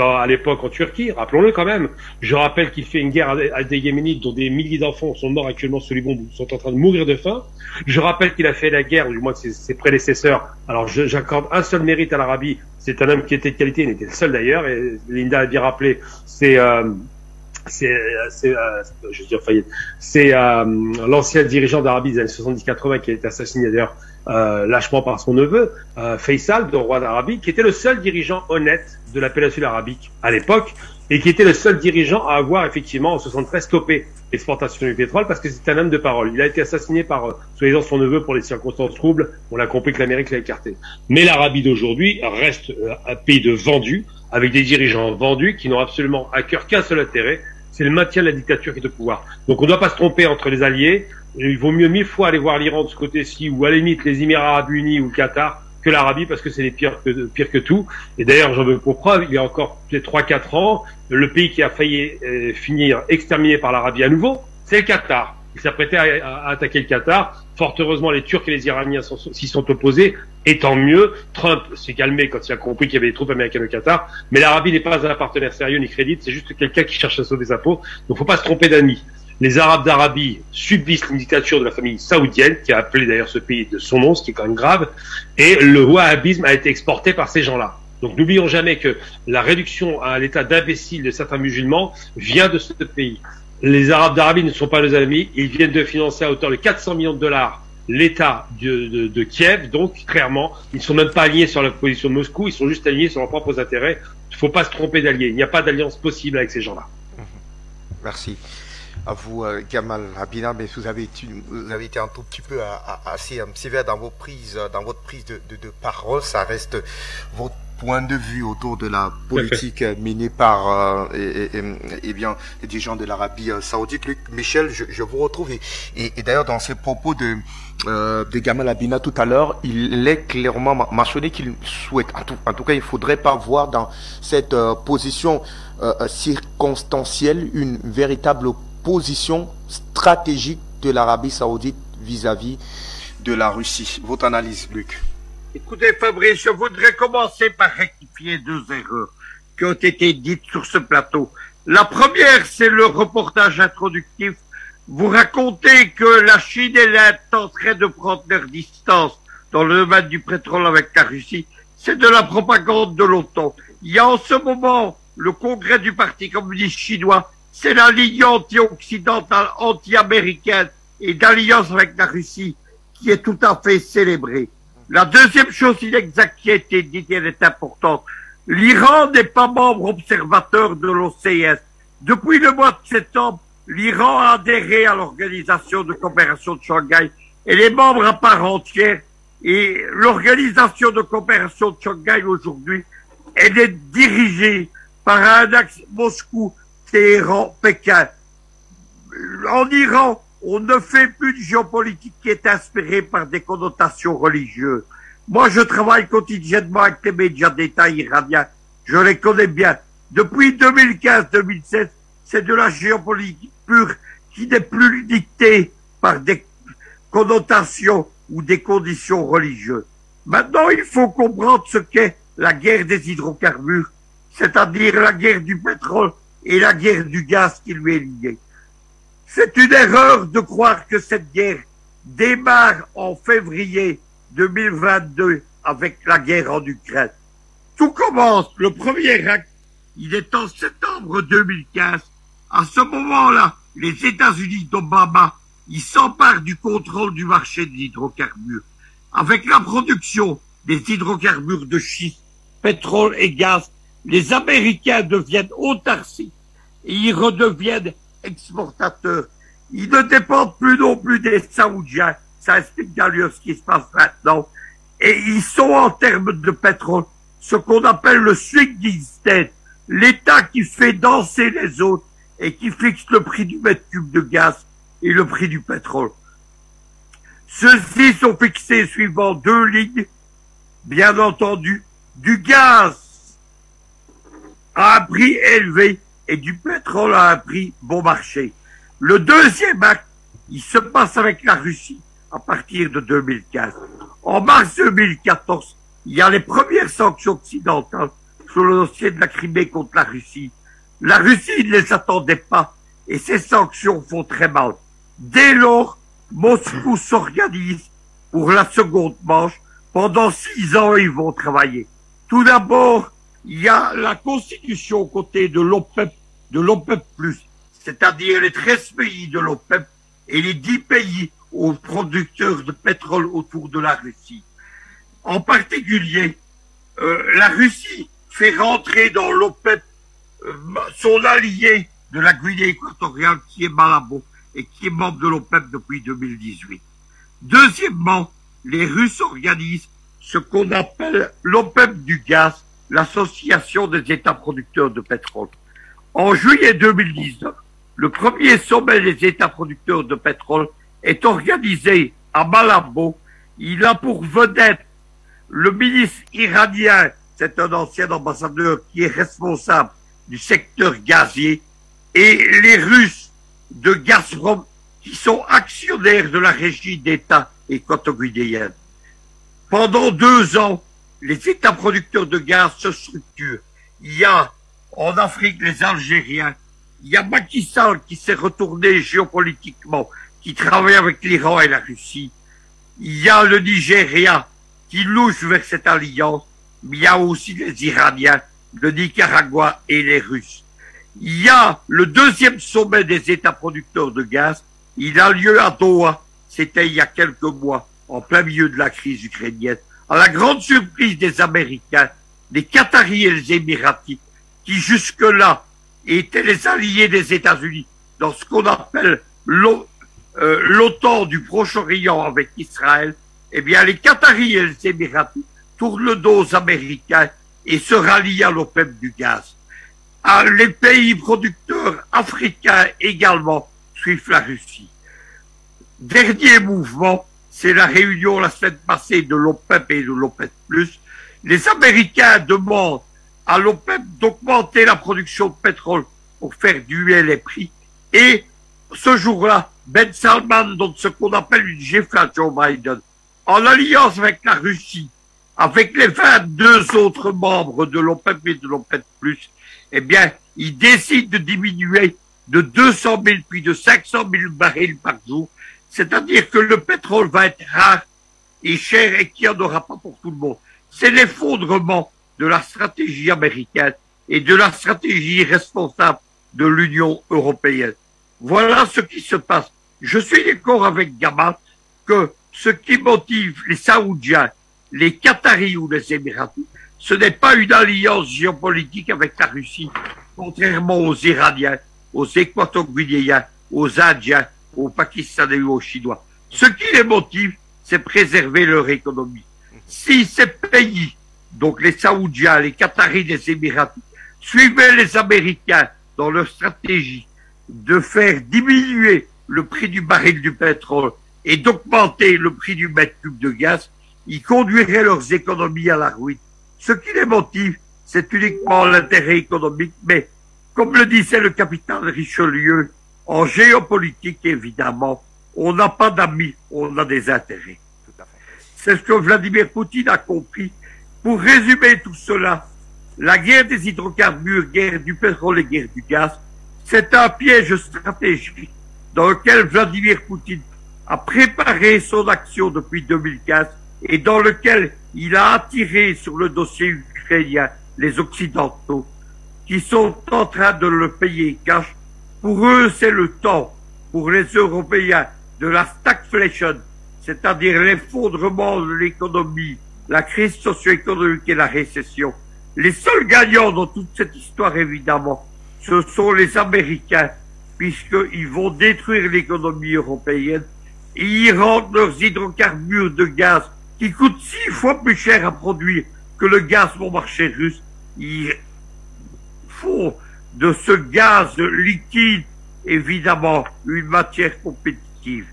à l'époque en Turquie, rappelons-le quand même. Je rappelle qu'il fait une guerre à des Yéménites dont des milliers d'enfants sont morts actuellement sous les bombes ou sont en train de mourir de faim. Je rappelle qu'il a fait la guerre, du moins que ses prédécesseurs. Alors j'accorde un seul mérite à l'Arabie, c'est un homme qui était de qualité, il était le seul d'ailleurs, et Linda a bien rappelé, c'est l'ancien dirigeant d'Arabie des années 70-80 qui a été assassiné d'ailleurs lâchement par son neveu, Faisal, le roi d'Arabie, qui était le seul dirigeant honnête de la péninsule arabique à l'époque, et qui était le seul dirigeant à avoir effectivement en 73 stoppé l'exportation du pétrole parce que c'était un homme de parole. Il a été assassiné par soi-disant son neveu pour des circonstances troubles. On a compris que l'Amérique l'a écarté. Mais l'Arabie d'aujourd'hui reste un pays de vendus, avec des dirigeants vendus qui n'ont absolument à cœur qu'un seul intérêt, c'est le maintien de la dictature qui est au pouvoir. Donc on ne doit pas se tromper entre les alliés. Il vaut mieux 1000 fois aller voir l'Iran de ce côté-ci, ou à la limite les Émirats Arabes Unis ou le Qatar, que l'Arabie, parce que c'est les pires que tout. Et d'ailleurs, j'en veux pour preuve, il y a encore peut-être 3-4 ans, le pays qui a failli finir exterminé par l'Arabie à nouveau, c'est le Qatar. Il s'apprêtait à attaquer le Qatar. Fort heureusement, les Turcs et les Iraniens s'y sont opposés. Et tant mieux, Trump s'est calmé quand il a compris qu'il y avait des troupes américaines au Qatar. Mais l'Arabie n'est pas un partenaire sérieux ni crédible, c'est juste quelqu'un qui cherche à sauver sa peau. Donc faut pas se tromper d'amis. Les Arabes d'Arabie subissent une dictature de la famille saoudienne, qui a appelé d'ailleurs ce pays de son nom, ce qui est quand même grave, et le wahhabisme a été exporté par ces gens-là. Donc n'oublions jamais que la réduction à l'état d'imbécile de certains musulmans vient de ce pays. Les Arabes d'Arabie ne sont pas nos amis, ils viennent de financer à hauteur de 400 millions de dollars l'État de Kiev, donc clairement, ils ne sont même pas alignés sur la position de Moscou, ils sont juste alignés sur leurs propres intérêts. Il ne faut pas se tromper d'alliés, il n'y a pas d'alliance possible avec ces gens-là. Merci. À vous, Gamal Abina, mais vous avez été un tout petit peu assez sévère dans votre prise de parole. Ça reste votre point de vue autour de la politique menée par et bien les dirigeants de l'Arabie saoudite. Luc Michel, je vous retrouve et d'ailleurs dans ses propos de Gamal Abina tout à l'heure, il est clairement mentionné qu'il souhaite, en tout cas il faudrait pas voir dans cette position circonstancielle une véritable position stratégique de l'Arabie saoudite vis-à-vis de la Russie. Votre analyse, Luc? Écoutez, Fabrice, je voudrais commencer par rectifier 2 erreurs qui ont été dites sur ce plateau. La première, c'est le reportage introductif. Vous racontez que la Chine et l'Inde tenteraient de prendre leur distance dans le domaine du pétrole avec la Russie. C'est de la propagande de l'OTAN. Il y a en ce moment le congrès du Parti communiste chinois. C'est la ligne anti-occidentale, anti-américaine et d'alliance avec la Russie qui est tout à fait célébrée. La deuxième chose inexacte qui a été dite, elle est importante. L'Iran n'est pas membre observateur de l'OCS. Depuis le mois de septembre, l'Iran a adhéré à l'Organisation de coopération de Shanghai. Elle est membre à part entière. Et l'Organisation de coopération de Shanghai aujourd'hui, elle est dirigée par un axe Moscou, Téhéran, Pékin. En Iran, On ne fait plus de géopolitique qui est inspirée par des connotations religieuses. Moi, je travaille quotidiennement avec les médias d'État iraniens. Je les connais bien. Depuis 2015-2016, c'est de la géopolitique pure qui n'est plus dictée par des connotations ou des conditions religieuses. Maintenant, il faut comprendre ce qu'est la guerre des hydrocarbures, c'est-à-dire la guerre du pétrole et la guerre du gaz qui lui est liée. C'est une erreur de croire que cette guerre démarre en février 2022 avec la guerre en Ukraine. Tout commence, le premier acte, il est en septembre 2015. À ce moment-là, les États-Unis d'Obama, ils s'emparent du contrôle du marché des hydrocarbures. Avec la production des hydrocarbures de schiste, pétrole et gaz, les Américains deviennent autarciques et ils redeviennent exportateurs. Ils ne dépendent plus non plus des Saoudiens. Ça explique d'ailleurs ce qui se passe maintenant. Et ils sont en termes de pétrole, ce qu'on appelle le swinging state, l'État qui fait danser les autres et qui fixe le prix du mètre cube de gaz et le prix du pétrole. Ceux-ci sont fixés suivant deux lignes, bien entendu, du gaz à un prix élevé et du pétrole à un prix bon marché. Le deuxième acte, il se passe avec la Russie à partir de 2015. En mars 2014, il y a les premières sanctions occidentales sur le dossier de la Crimée contre la Russie. La Russie ne les attendait pas et ces sanctions font très mal. Dès lors, Moscou s'organise pour la seconde manche. Pendant 6 ans, ils vont travailler. Tout d'abord, il y a la constitution aux côtés de l'OPEP, c'est-à-dire les 13 pays de l'OPEP et les 10 pays aux producteurs de pétrole autour de la Russie. En particulier, la Russie fait rentrer dans l'OPEP son allié de la Guinée équatoriale qui est Malabo et qui est membre de l'OPEP depuis 2018. Deuxièmement, les Russes organisent ce qu'on appelle l'OPEP du gaz, l'association des États producteurs de pétrole. En juillet 2019, le premier sommet des États producteurs de pétrole est organisé à Malabo. Il a pour vedette le ministre iranien, c'est un ancien ambassadeur qui est responsable du secteur gazier, et les Russes de Gazprom qui sont actionnaires de la régie d'État équato-guinéenne. Pendant 2 ans, les États producteurs de gaz se structurent. Il y a en Afrique les Algériens, il y a Macky Sall qui s'est retourné géopolitiquement, qui travaille avec l'Iran et la Russie. Il y a le Nigeria qui louche vers cette alliance, mais il y a aussi les Iraniens, le Nicaragua et les Russes. Il y a le deuxième sommet des États producteurs de gaz. Il a lieu à Doha. C'était il y a quelques mois, en plein milieu de la crise ukrainienne. À la grande surprise des Américains, les Qataris et les Émiratis, qui jusque-là étaient les alliés des États-Unis dans ce qu'on appelle l'OTAN du Proche-Orient avec Israël, eh bien les Qataris et les Émiratis tournent le dos aux Américains et se rallient à l'OPEP du gaz. Les pays producteurs africains également suivent la Russie. Dernier mouvement, c'est la réunion la semaine passée de l'OPEP et de l'OPEP+. Les Américains demandent à l'OPEP d'augmenter la production de pétrole pour faire diminuer les prix. Et ce jour-là, Ben Salman donne ce qu'on appelle une gifle à Joe Biden. En alliance avec la Russie, avec les 22 autres membres de l'OPEP et de l'OPEP+, eh bien, il décide de diminuer de 200 000 puis de 500 000 barils par jour. C'est-à-dire que le pétrole va être rare et cher et qu'il n'y en aura pas pour tout le monde. C'est l'effondrement de la stratégie américaine et de la stratégie responsable de l'Union européenne. Voilà ce qui se passe. Je suis d'accord avec Gamal que ce qui motive les Saoudiens, les Qataris ou les Émiratis, ce n'est pas une alliance géopolitique avec la Russie, contrairement aux Iraniens, aux Équato-Guinéens, aux Indiens, aux Pakistanais ou aux Chinois. Ce qui les motive, c'est préserver leur économie. Si ces pays, donc les Saoudiens, les Qataris, les Émiratis, suivaient les Américains dans leur stratégie de faire diminuer le prix du baril du pétrole et d'augmenter le prix du mètre cube de gaz, ils conduiraient leurs économies à la ruine. Ce qui les motive, c'est uniquement l'intérêt économique, mais comme le disait le capitaine Richelieu, en géopolitique, évidemment, on n'a pas d'amis, on a des intérêts. C'est ce que Vladimir Poutine a compris. Pour résumer tout cela, la guerre des hydrocarbures, guerre du pétrole et guerre du gaz, c'est un piège stratégique dans lequel Vladimir Poutine a préparé son action depuis 2015 et dans lequel il a attiré sur le dossier ukrainien les Occidentaux qui sont en train de le payer cash. Pour eux, c'est le temps, pour les Européens, de la stagflation, c'est-à-dire l'effondrement de l'économie, la crise socio-économique et la récession. Les seuls gagnants dans toute cette histoire, évidemment, ce sont les Américains, puisqu'ils vont détruire l'économie européenne et ils rendent leurs hydrocarbures de gaz, qui coûtent 6 fois plus cher à produire que le gaz bon marché russe. Ils font de ce gaz liquide, évidemment, une matière compétitive.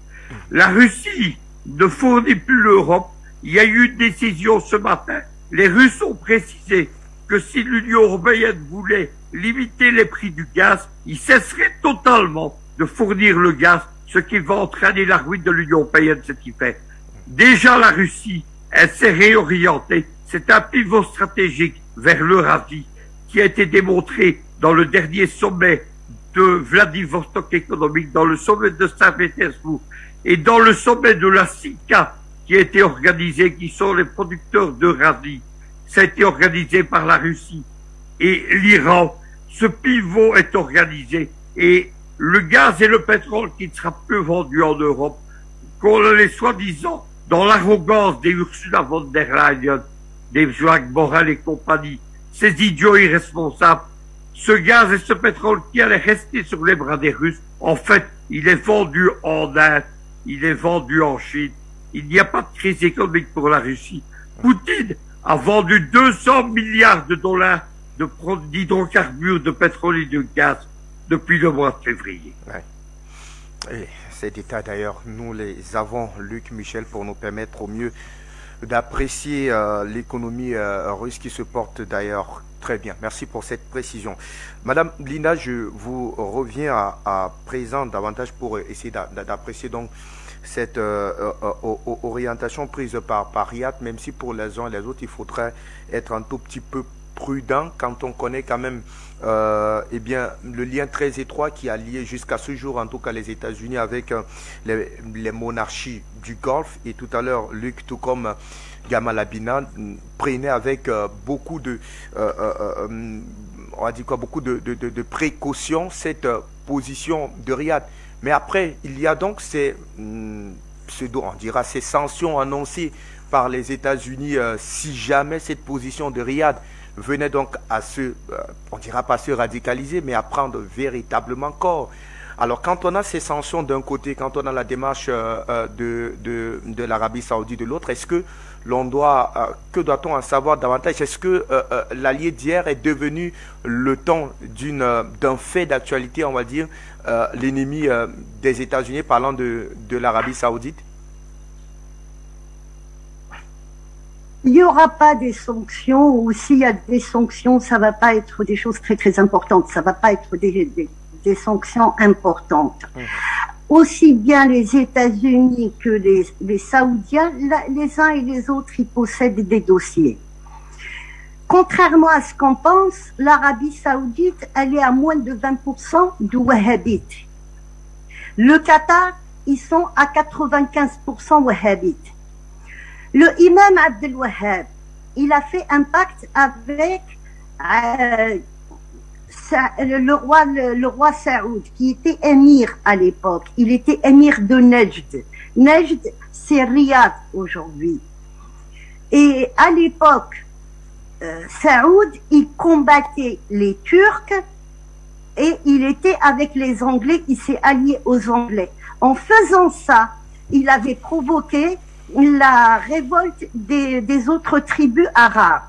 La Russie ne fournit plus l'Europe. Il y a eu une décision ce matin. Les Russes ont précisé que si l'Union européenne voulait limiter les prix du gaz, ils cesseraient totalement de fournir le gaz, ce qui va entraîner la ruine de l'Union européenne cet hiver. Déjà la Russie, elle s'est réorientée. C'est un pivot stratégique vers l'Eurasie qui a été démontré dans le dernier sommet de Vladivostok économique, dans le sommet de Saint-Pétersbourg et dans le sommet de la SICA qui a été organisé, qui sont les producteurs d'Eurasie. Ça a été organisé par la Russie et l'Iran. Ce pivot est organisé et le gaz et le pétrole qui ne sera plus vendu en Europe, qu'on les soi-disant dans l'arrogance des Ursula von der Leyen, des Jacques Borrell et compagnie, ces idiots irresponsables, ce gaz et ce pétrole qui allait rester sur les bras des Russes, en fait, il est vendu en Inde, il est vendu en Chine. Il n'y a pas de crise économique pour la Russie. Poutine a vendu 200 milliards de dollars d'hydrocarbures, de pétrole et de gaz depuis le mois de février. Ouais. Et ces détails d'ailleurs, nous les avons, Luc, Michel, pour nous permettre au mieux d'apprécier l'économie russe qui se porte d'ailleurs très bien. Merci pour cette précision. Madame Lina, je vous reviens à présent davantage pour essayer d'apprécier donc cette orientation prise par Riyad, même si pour les uns et les autres, il faudrait être un tout petit peu prudent quand on connaît quand même eh bien, le lien très étroit qui a lié jusqu'à ce jour, en tout cas les États-Unis, avec les monarchies du Golfe. Et tout à l'heure, Luc, tout comme Gamal Abina, prenait avec beaucoup de, on va dire quoi, beaucoup de précautions cette position de Riyad. Mais après, il y a donc ces on dira ces sanctions annoncées par les États-Unis si jamais cette position de Riyad venait donc à on dira pas se radicaliser, mais à prendre véritablement corps. Alors quand on a ces sanctions d'un côté, quand on a la démarche de l'Arabie Saoudite de l'autre, est-ce que l'on doit, que doit-on en savoir davantage? Est-ce que l'allié d'hier est devenu le temps d'un fait d'actualité, on va dire, l'ennemi des États-Unis, parlant de l'Arabie Saoudite? Il n'y aura pas des sanctions, ou s'il y a des sanctions, ça va pas être des choses très très importantes, ça va pas être des sanctions importantes. Aussi bien les États-Unis que les Saoudiens, les uns et les autres, ils possèdent des dossiers. Contrairement à ce qu'on pense, l'Arabie Saoudite, elle est à moins de 20% du wahhabite. Le Qatar, ils sont à 95% wahhabites. Le imam Abdel Wahhab, il a fait un pacte avec le roi Saoud, qui était émir à l'époque. Il était émir de Nejd. Nejd, c'est Riyad aujourd'hui. Et à l'époque, Saoud, il combattait les Turcs et il était avec les Anglais, il s'est allié aux Anglais. En faisant ça, il avait provoqué la révolte des autres tribus arabes.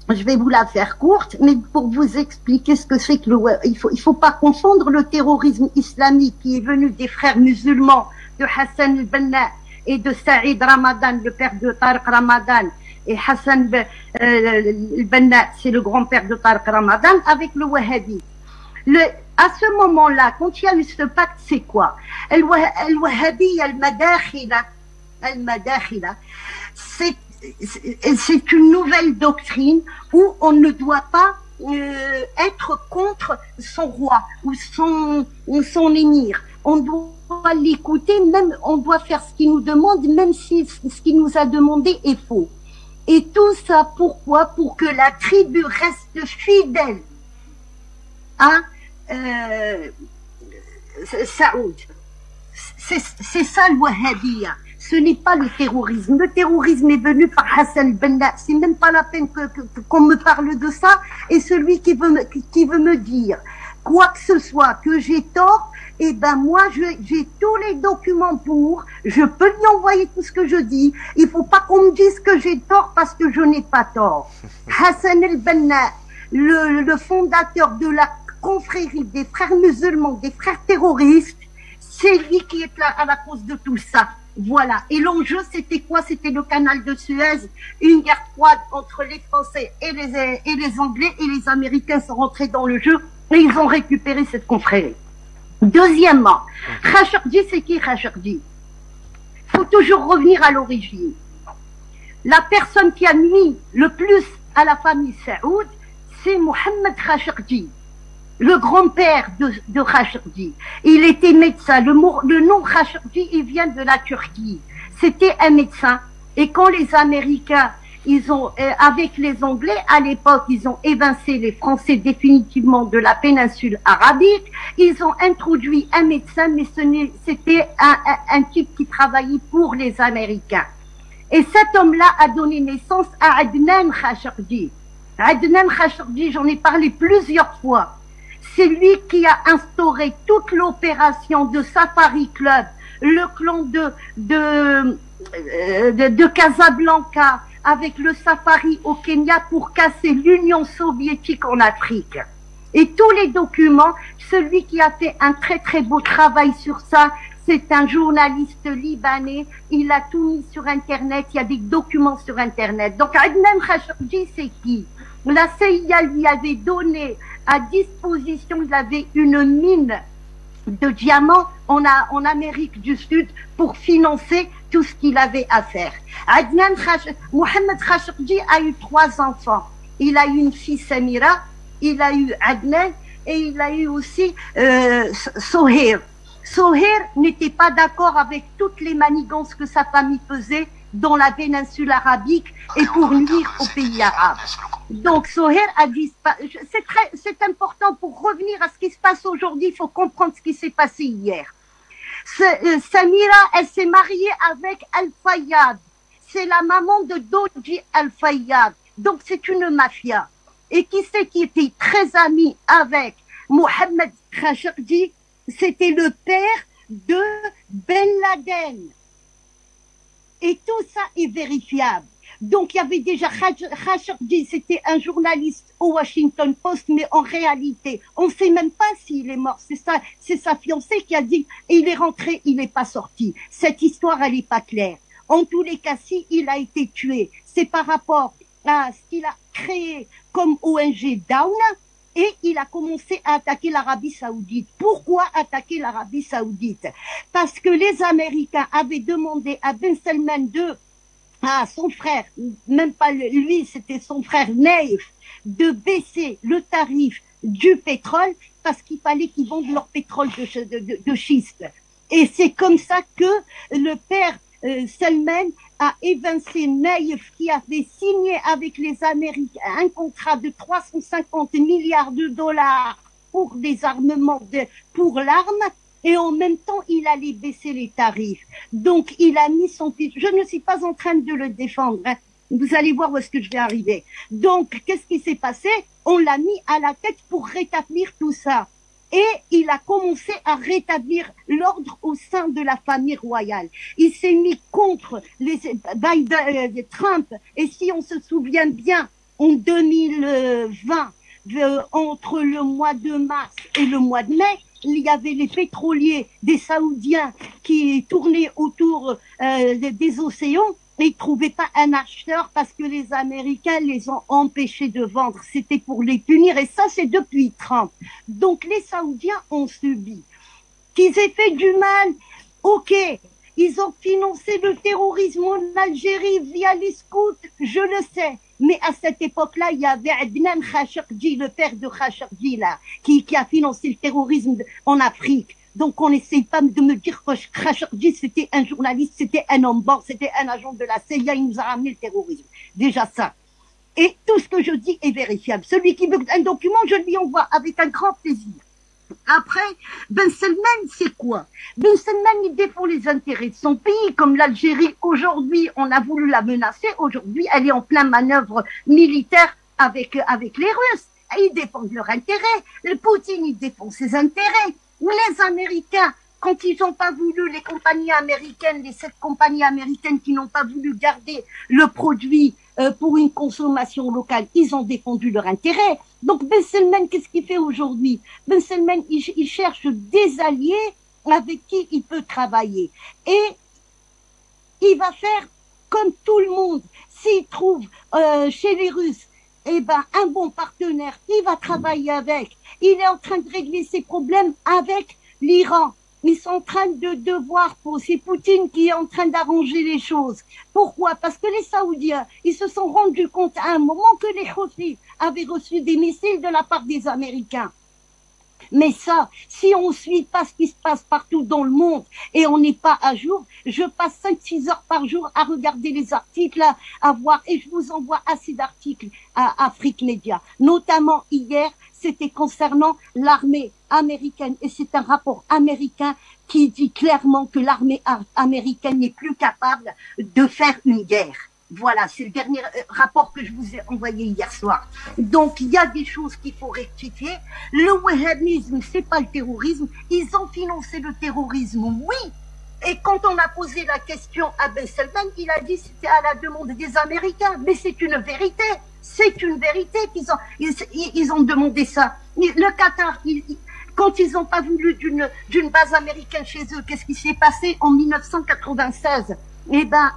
je vais vous la faire courte, mais pour vous expliquer ce que c'est que il faut pas confondre le terrorisme islamique qui est venu des frères musulmans de Hassan al-Banna et de Saïd Ramadan, le père de Tariq Ramadan, et Hassan al-Banna, c'est le grand-père de Tariq Ramadan, avec le wahhabi. À ce moment-là, quand il y a eu ce pacte, c'est quoi? Al-Wahhabi, al-Madakhila, c'est une nouvelle doctrine où on ne doit pas être contre son roi ou son émir. On doit l'écouter, même on doit faire ce qu'il nous demande, même si ce qu'il nous a demandé est faux. Et tout ça, pourquoi? Pour que la tribu reste fidèle à Saoud. C'est ça le wahhabiyya. Ce n'est pas le terrorisme. Le terrorisme est venu par Hassan al-Banna. C'est même pas la peine qu'on me parle de ça. Et celui qui veut me dire quoi que ce soit, que j'ai tort, eh ben moi j'ai tous les documents je peux lui envoyer tout ce que je dis. Il faut pas qu'on me dise que j'ai tort parce que je n'ai pas tort. Hassan al-Banna, le fondateur de la confrérie des frères musulmans, des frères terroristes, c'est lui qui est là à la cause de tout ça. Voilà. Et l'enjeu, c'était quoi? C'était le canal de Suez, une guerre froide entre les Français et les Anglais, et les Américains sont rentrés dans le jeu et ils ont récupéré cette confrérie. Deuxièmement, Khashoggi, c'est qui Khashoggi? Il faut toujours revenir à l'origine. La personne qui a nuit le plus à la famille Saoud, c'est Mohammed Khashoggi, le grand-père de Khashoggi. Il était médecin. Le nom Khashoggi, il vient de la Turquie. C'était un médecin. Et quand les Américains, ils ont, avec les Anglais, à l'époque, ils ont évincé les Français définitivement de la péninsule arabique, ils ont introduit un médecin, mais c'était un type qui travaillait pour les Américains. Et cet homme-là a donné naissance à Adnan Khashoggi. Adnan Khashoggi, j'en ai parlé plusieurs fois. C'est lui qui a instauré toute l'opération de Safari Club, le clan de Casablanca, avec le Safari au Kenya pour casser l'Union soviétique en Afrique. Et tous les documents, celui qui a fait un très très beau travail sur ça, c'est un journaliste libanais. Il a tout mis sur Internet, il y a des documents sur Internet. Donc Adnan Khashoggi, c'est qui? La CIA lui avait donné à disposition, il avait une mine de diamants en Amérique du Sud pour financer tout ce qu'il avait à faire. Mohammed Khashoggi a eu 3 enfants. Il a eu une fille Samira, il a eu Adnan et il a eu aussi Sohair. Sohair n'était pas d'accord avec toutes les manigances que sa famille faisait dans la péninsule arabique et pour nuire aux pays arabes. Donc Sohair a disparu. C'est important pour revenir à ce qui se passe aujourd'hui. Il faut comprendre ce qui s'est passé hier. Samira, elle s'est mariée avec Al-Fayyad. C'est la maman de Doji Al-Fayyad. Donc c'est une mafia. Et qui c'est qui était très ami avec Mohammed Khashoggi? C'était le père de Ben Laden. Et tout ça est vérifiable. Donc il y avait déjà Khashoggi, c'était un journaliste au Washington Post, mais en réalité, on ne sait même pas s'il est mort. C'est sa fiancée qui a dit, et il est rentré, il n'est pas sorti. Cette histoire, elle n'est pas claire. En tous les cas, si il a été tué, c'est par rapport à ce qu'il a créé comme ONG Dawn, et il a commencé à attaquer l'Arabie Saoudite. Pourquoi attaquer l'Arabie Saoudite? Parce que les Américains avaient demandé à Ben Salman son frère, même pas lui, c'était son frère Naif, de baisser le tarif du pétrole parce qu'il fallait qu'ils vendent leur pétrole de schiste. Et c'est comme ça que le père Salman a évincé Naïf qui avait signé avec les Américains un contrat de 350 milliards de dollars pour des armements, pour l'arme, et en même temps, il allait baisser les tarifs. Donc, il a mis son fils. Je ne suis pas en train de le défendre, hein. Vous allez voir où est-ce que je vais arriver. Donc, qu'est-ce qui s'est passé? On l'a mis à la tête pour rétablir tout ça. Et il a commencé à rétablir l'ordre au sein de la famille royale. Il s'est mis contre Trump. Et si on se souvient bien, en 2020, entre le mois de mars et le mois de mai, il y avait les pétroliers des Saoudiens qui tournaient autour des océans et ils trouvaient pas un acheteur parce que les Américains les ont empêchés de vendre. C'était pour les punir et ça c'est depuis Trump. Donc les Saoudiens ont subi. Qu'ils aient fait du mal, ok. Ils ont financé le terrorisme en Algérie via les scouts, je le sais. Mais à cette époque-là, il y avait Adnan Khashoggi, le père de Khashoggi, là, qui a financé le terrorisme en Afrique. Donc on n'essaye pas de me dire que Khashoggi c'était un journaliste, c'était un homme bon, c'était un agent de la CIA, il nous a ramené le terrorisme. Déjà ça. Et tout ce que je dis est vérifiable. Celui qui veut un document, je lui envoie avec un grand plaisir. Après, Ben Salman, c'est quoi? Ben Salman, il défend les intérêts de son pays, comme l'Algérie. Aujourd'hui, on a voulu la menacer. Aujourd'hui, elle est en plein manœuvre militaire avec les Russes. Ils défendent leurs intérêts. Le Poutine, il défend ses intérêts. Les Américains, quand ils n'ont pas voulu, les compagnies américaines, les 7 compagnies américaines qui n'ont pas voulu garder le produit pour une consommation locale, ils ont défendu leur intérêt. Donc Ben Salman, qu'est-ce qu'il fait aujourd'hui? Ben Salman, il cherche des alliés avec qui il peut travailler. Et il va faire comme tout le monde. S'il trouve chez les Russes un bon partenaire, il va travailler avec. Il est en train de régler ses problèmes avec l'Iran. Ils sont en train de voir, c'est Poutine qui est en train d'arranger les choses. Pourquoi? Parce que les Saoudiens, ils se sont rendus compte à un moment que les Houthis avaient reçu des missiles de la part des Américains. Mais ça, si on suit pas ce qui se passe partout dans le monde et on n'est pas à jour, je passe 5-6 heures par jour à regarder les articles, à voir, et je vous envoie assez d'articles à Afrique Média. Notamment hier, c'était concernant l'armée américaine et c'est un rapport américain qui dit clairement que l'armée américaine n'est plus capable de faire une guerre. Voilà, c'est le dernier rapport que je vous ai envoyé hier soir. Donc, il y a des choses qu'il faut rectifier. Le wahhabisme, c'est pas le terrorisme. Ils ont financé le terrorisme, oui. Et quand on a posé la question à Ben Salman, il a dit que c'était à la demande des Américains. Mais c'est une vérité. C'est une vérité qu'ils ont demandé ça. Le Qatar, quand ils n'ont pas voulu d'une base américaine chez eux, qu'est-ce qui s'est passé en 1996?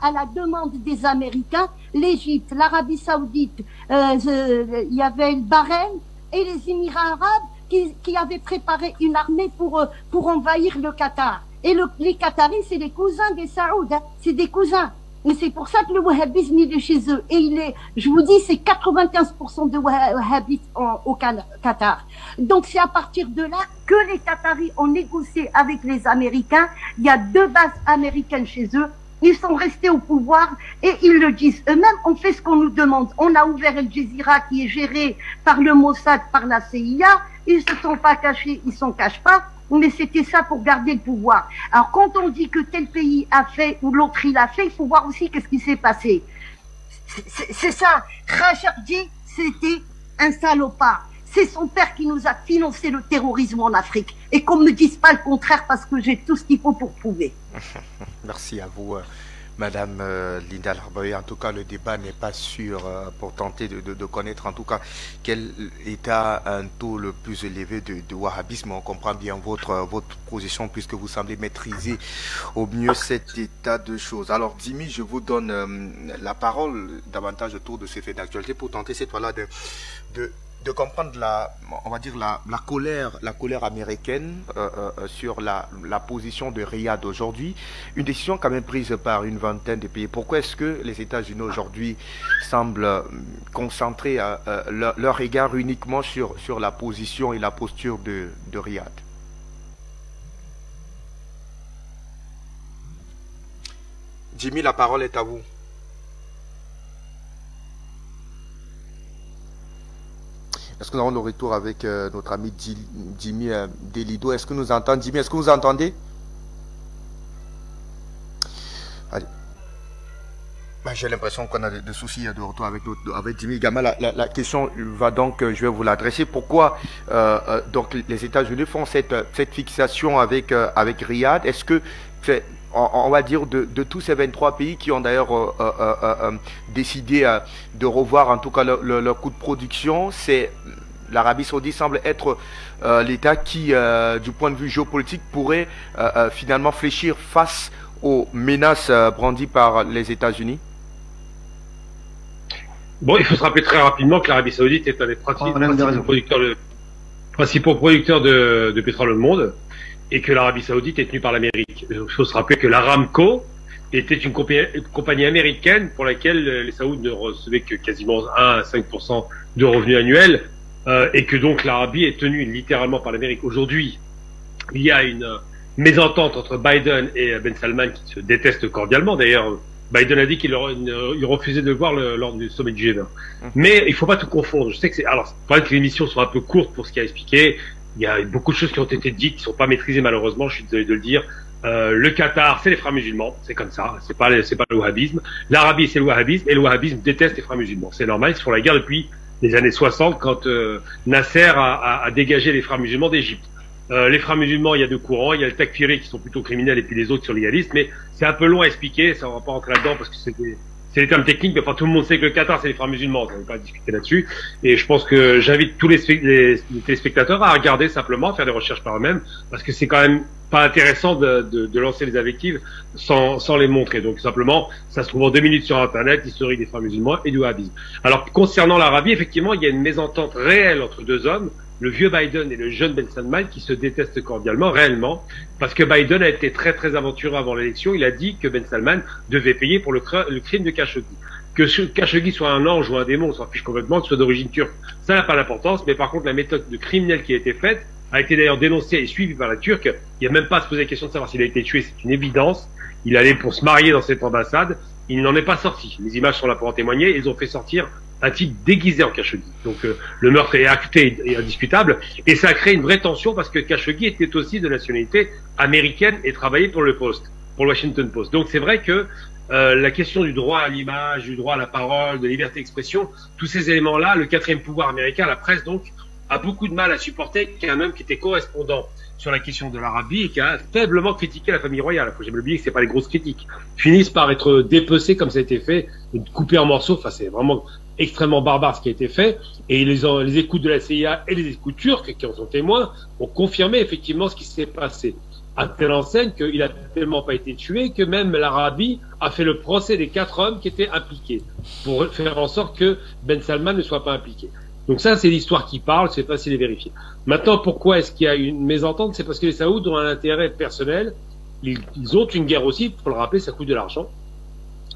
À la demande des Américains, l'Égypte, l'Arabie Saoudite, il y avait le Bahreïn et les Émirats arabes qui avaient préparé une armée pour envahir le Qatar. Et les Qataris, c'est des cousins des Saouds, hein, c'est des cousins. Mais c'est pour ça que le wahhabisme, il est chez eux. Et je vous dis, c'est 95% de wahhabistes au Qatar. Donc c'est à partir de là que les Qataris ont négocié avec les Américains. Il y a 2 bases américaines chez eux. Ils sont restés au pouvoir et ils le disent eux-mêmes, on fait ce qu'on nous demande. On a ouvert El Jazeera qui est géré par le Mossad, par la CIA. Ils se sont pas cachés, ils s'en cachent pas. Mais c'était ça pour garder le pouvoir. Alors quand on dit que tel pays a fait ou l'autre il a fait, il faut voir aussi qu'est-ce qui s'est passé. C'est ça. Khashoggi, c'était un salopard. C'est son père qui nous a financé le terrorisme en Afrique. Et qu'on me dise pas le contraire parce que j'ai tout ce qu'il faut pour prouver. Merci à vous, Madame Linda Larboy. En tout cas, le débat n'est pas sûr pour tenter de connaître en tout cas quel État a un taux le plus élevé de wahhabisme. On comprend bien votre position puisque vous semblez maîtriser au mieux cet état de choses. Alors, Dimi, je vous donne la parole davantage autour de ces faits d'actualité pour tenter cette fois-là de comprendre on va dire la colère américaine sur la position de Riyad aujourd'hui, une décision quand même prise par une vingtaine de pays. Pourquoi est-ce que les États-Unis aujourd'hui semblent concentrer leur regard uniquement sur la position et la posture de Riyad? Jimmy, la parole est à vous. Est-ce que nous avons le retour avec notre ami Jimmy Delido? Est-ce que nous entendons, Jimmy? Est-ce que vous entendez? Allez. J'ai l'impression qu'on a des soucis de retour avec Jimmy Gama. La question va donc, je vais vous l'adresser. Pourquoi donc les États-Unis font cette fixation avec Riyad? Est-ce que on va dire de tous ces 23 pays qui ont d'ailleurs décidé de revoir en tout cas leur coût de production, c'est l'Arabie Saoudite semble être l'État qui, du point de vue géopolitique, pourrait finalement fléchir face aux menaces brandies par les États-Unis? Bon, il faut se rappeler très rapidement que l'Arabie Saoudite est un des principaux producteurs de pétrole au monde et que l'Arabie Saoudite est tenue par l'Amérique. Il faut se rappeler que l'Aramco était une compagnie américaine pour laquelle les Saouds ne recevaient que quasiment 1 à 5% de revenus annuels et que donc l'Arabie est tenue littéralement par l'Amérique. Aujourd'hui, il y a une mésentente entre Biden et Ben Salman qui se détestent cordialement. D'ailleurs, Biden a dit qu'il refusait de le voir lors du sommet du G20. Mais il faut pas tout confondre. Je sais que alors, c'est vrai que l'émission soit un peu courte pour ce qu'il a expliqué. Il y a beaucoup de choses qui ont été dites qui sont pas maîtrisées malheureusement. Je suis désolé de le dire. Le Qatar, c'est les frères musulmans. C'est comme ça. C'est pas le wahhabisme. L'Arabie, c'est le wahhabisme. Et le wahhabisme déteste les frères musulmans. C'est normal. Ils font la guerre depuis les années 60 quand Nasser a dégagé les frères musulmans d'Égypte. Les frères musulmans, il y a deux courants, il y a le takfiri qui sont plutôt criminels et puis les autres qui sont légalistes, mais c'est un peu long à expliquer, ça on va pas rentrer là-dedans parce que c'est des termes techniques, mais enfin tout le monde sait que le Qatar c'est les frères musulmans, on ne va pas discuter là-dessus, et je pense que j'invite tous les téléspectateurs à regarder simplement, à faire des recherches par eux-mêmes, parce que c'est quand même pas intéressant de lancer les invectives sans les montrer. Donc simplement, ça se trouve en 2 minutes sur Internet, l'historique des frères musulmans et du wahhabisme. Alors concernant l'Arabie, effectivement, il y a une mésentente réelle entre deux hommes, le vieux Biden et le jeune Ben Salman, qui se détestent cordialement, réellement, parce que Biden a été très très aventureux avant l'élection. Il a dit que Ben Salman devait payer pour le crime de Khashoggi. Que Khashoggi soit un ange ou un démon, on s'en fiche complètement, que ce soit d'origine turque, ça n'a pas d'importance, mais par contre la méthode de criminel qui a été faite a été d'ailleurs dénoncée et suivie par la Turque. Il n'y a même pas à se poser la question de savoir s'il a été tué, c'est une évidence. Il allait pour se marier dans cette ambassade, il n'en est pas sorti. Les images sont là pour en témoigner, ils ont fait sortir un type déguisé en Khashoggi. Donc le meurtre est acté et indiscutable, et ça a créé une vraie tension parce que Khashoggi était aussi de nationalité américaine et travaillait pour le Post, pour le Washington Post. Donc c'est vrai que la question du droit à l'image, du droit à la parole, de liberté d'expression, tous ces éléments-là, le quatrième pouvoir américain, la presse donc, a beaucoup de mal à supporter qu'un homme qui était correspondant sur la question de l'Arabie et qui a faiblement critiqué la famille royale. Faut jamais oublier que c'est pas les grosses critiques. Finissent par être dépecés comme ça a été fait, et coupés en morceaux. Enfin, c'est vraiment extrêmement barbare ce qui a été fait. Et les écoutes de la CIA et les écoutes turques, qui en sont témoins, ont confirmé effectivement ce qui s'est passé. À telle enseigne qu'il a tellement pas été tué que même l'Arabie a fait le procès des 4 hommes qui étaient impliqués pour faire en sorte que Ben Salman ne soit pas impliqué. Donc ça, c'est l'histoire qui parle, c'est facile à vérifier. Maintenant, pourquoi est-ce qu'il y a une mésentente? C'est parce que les Saouds ont un intérêt personnel. Ils ont une guerre aussi, faut le rappeler, ça coûte de l'argent.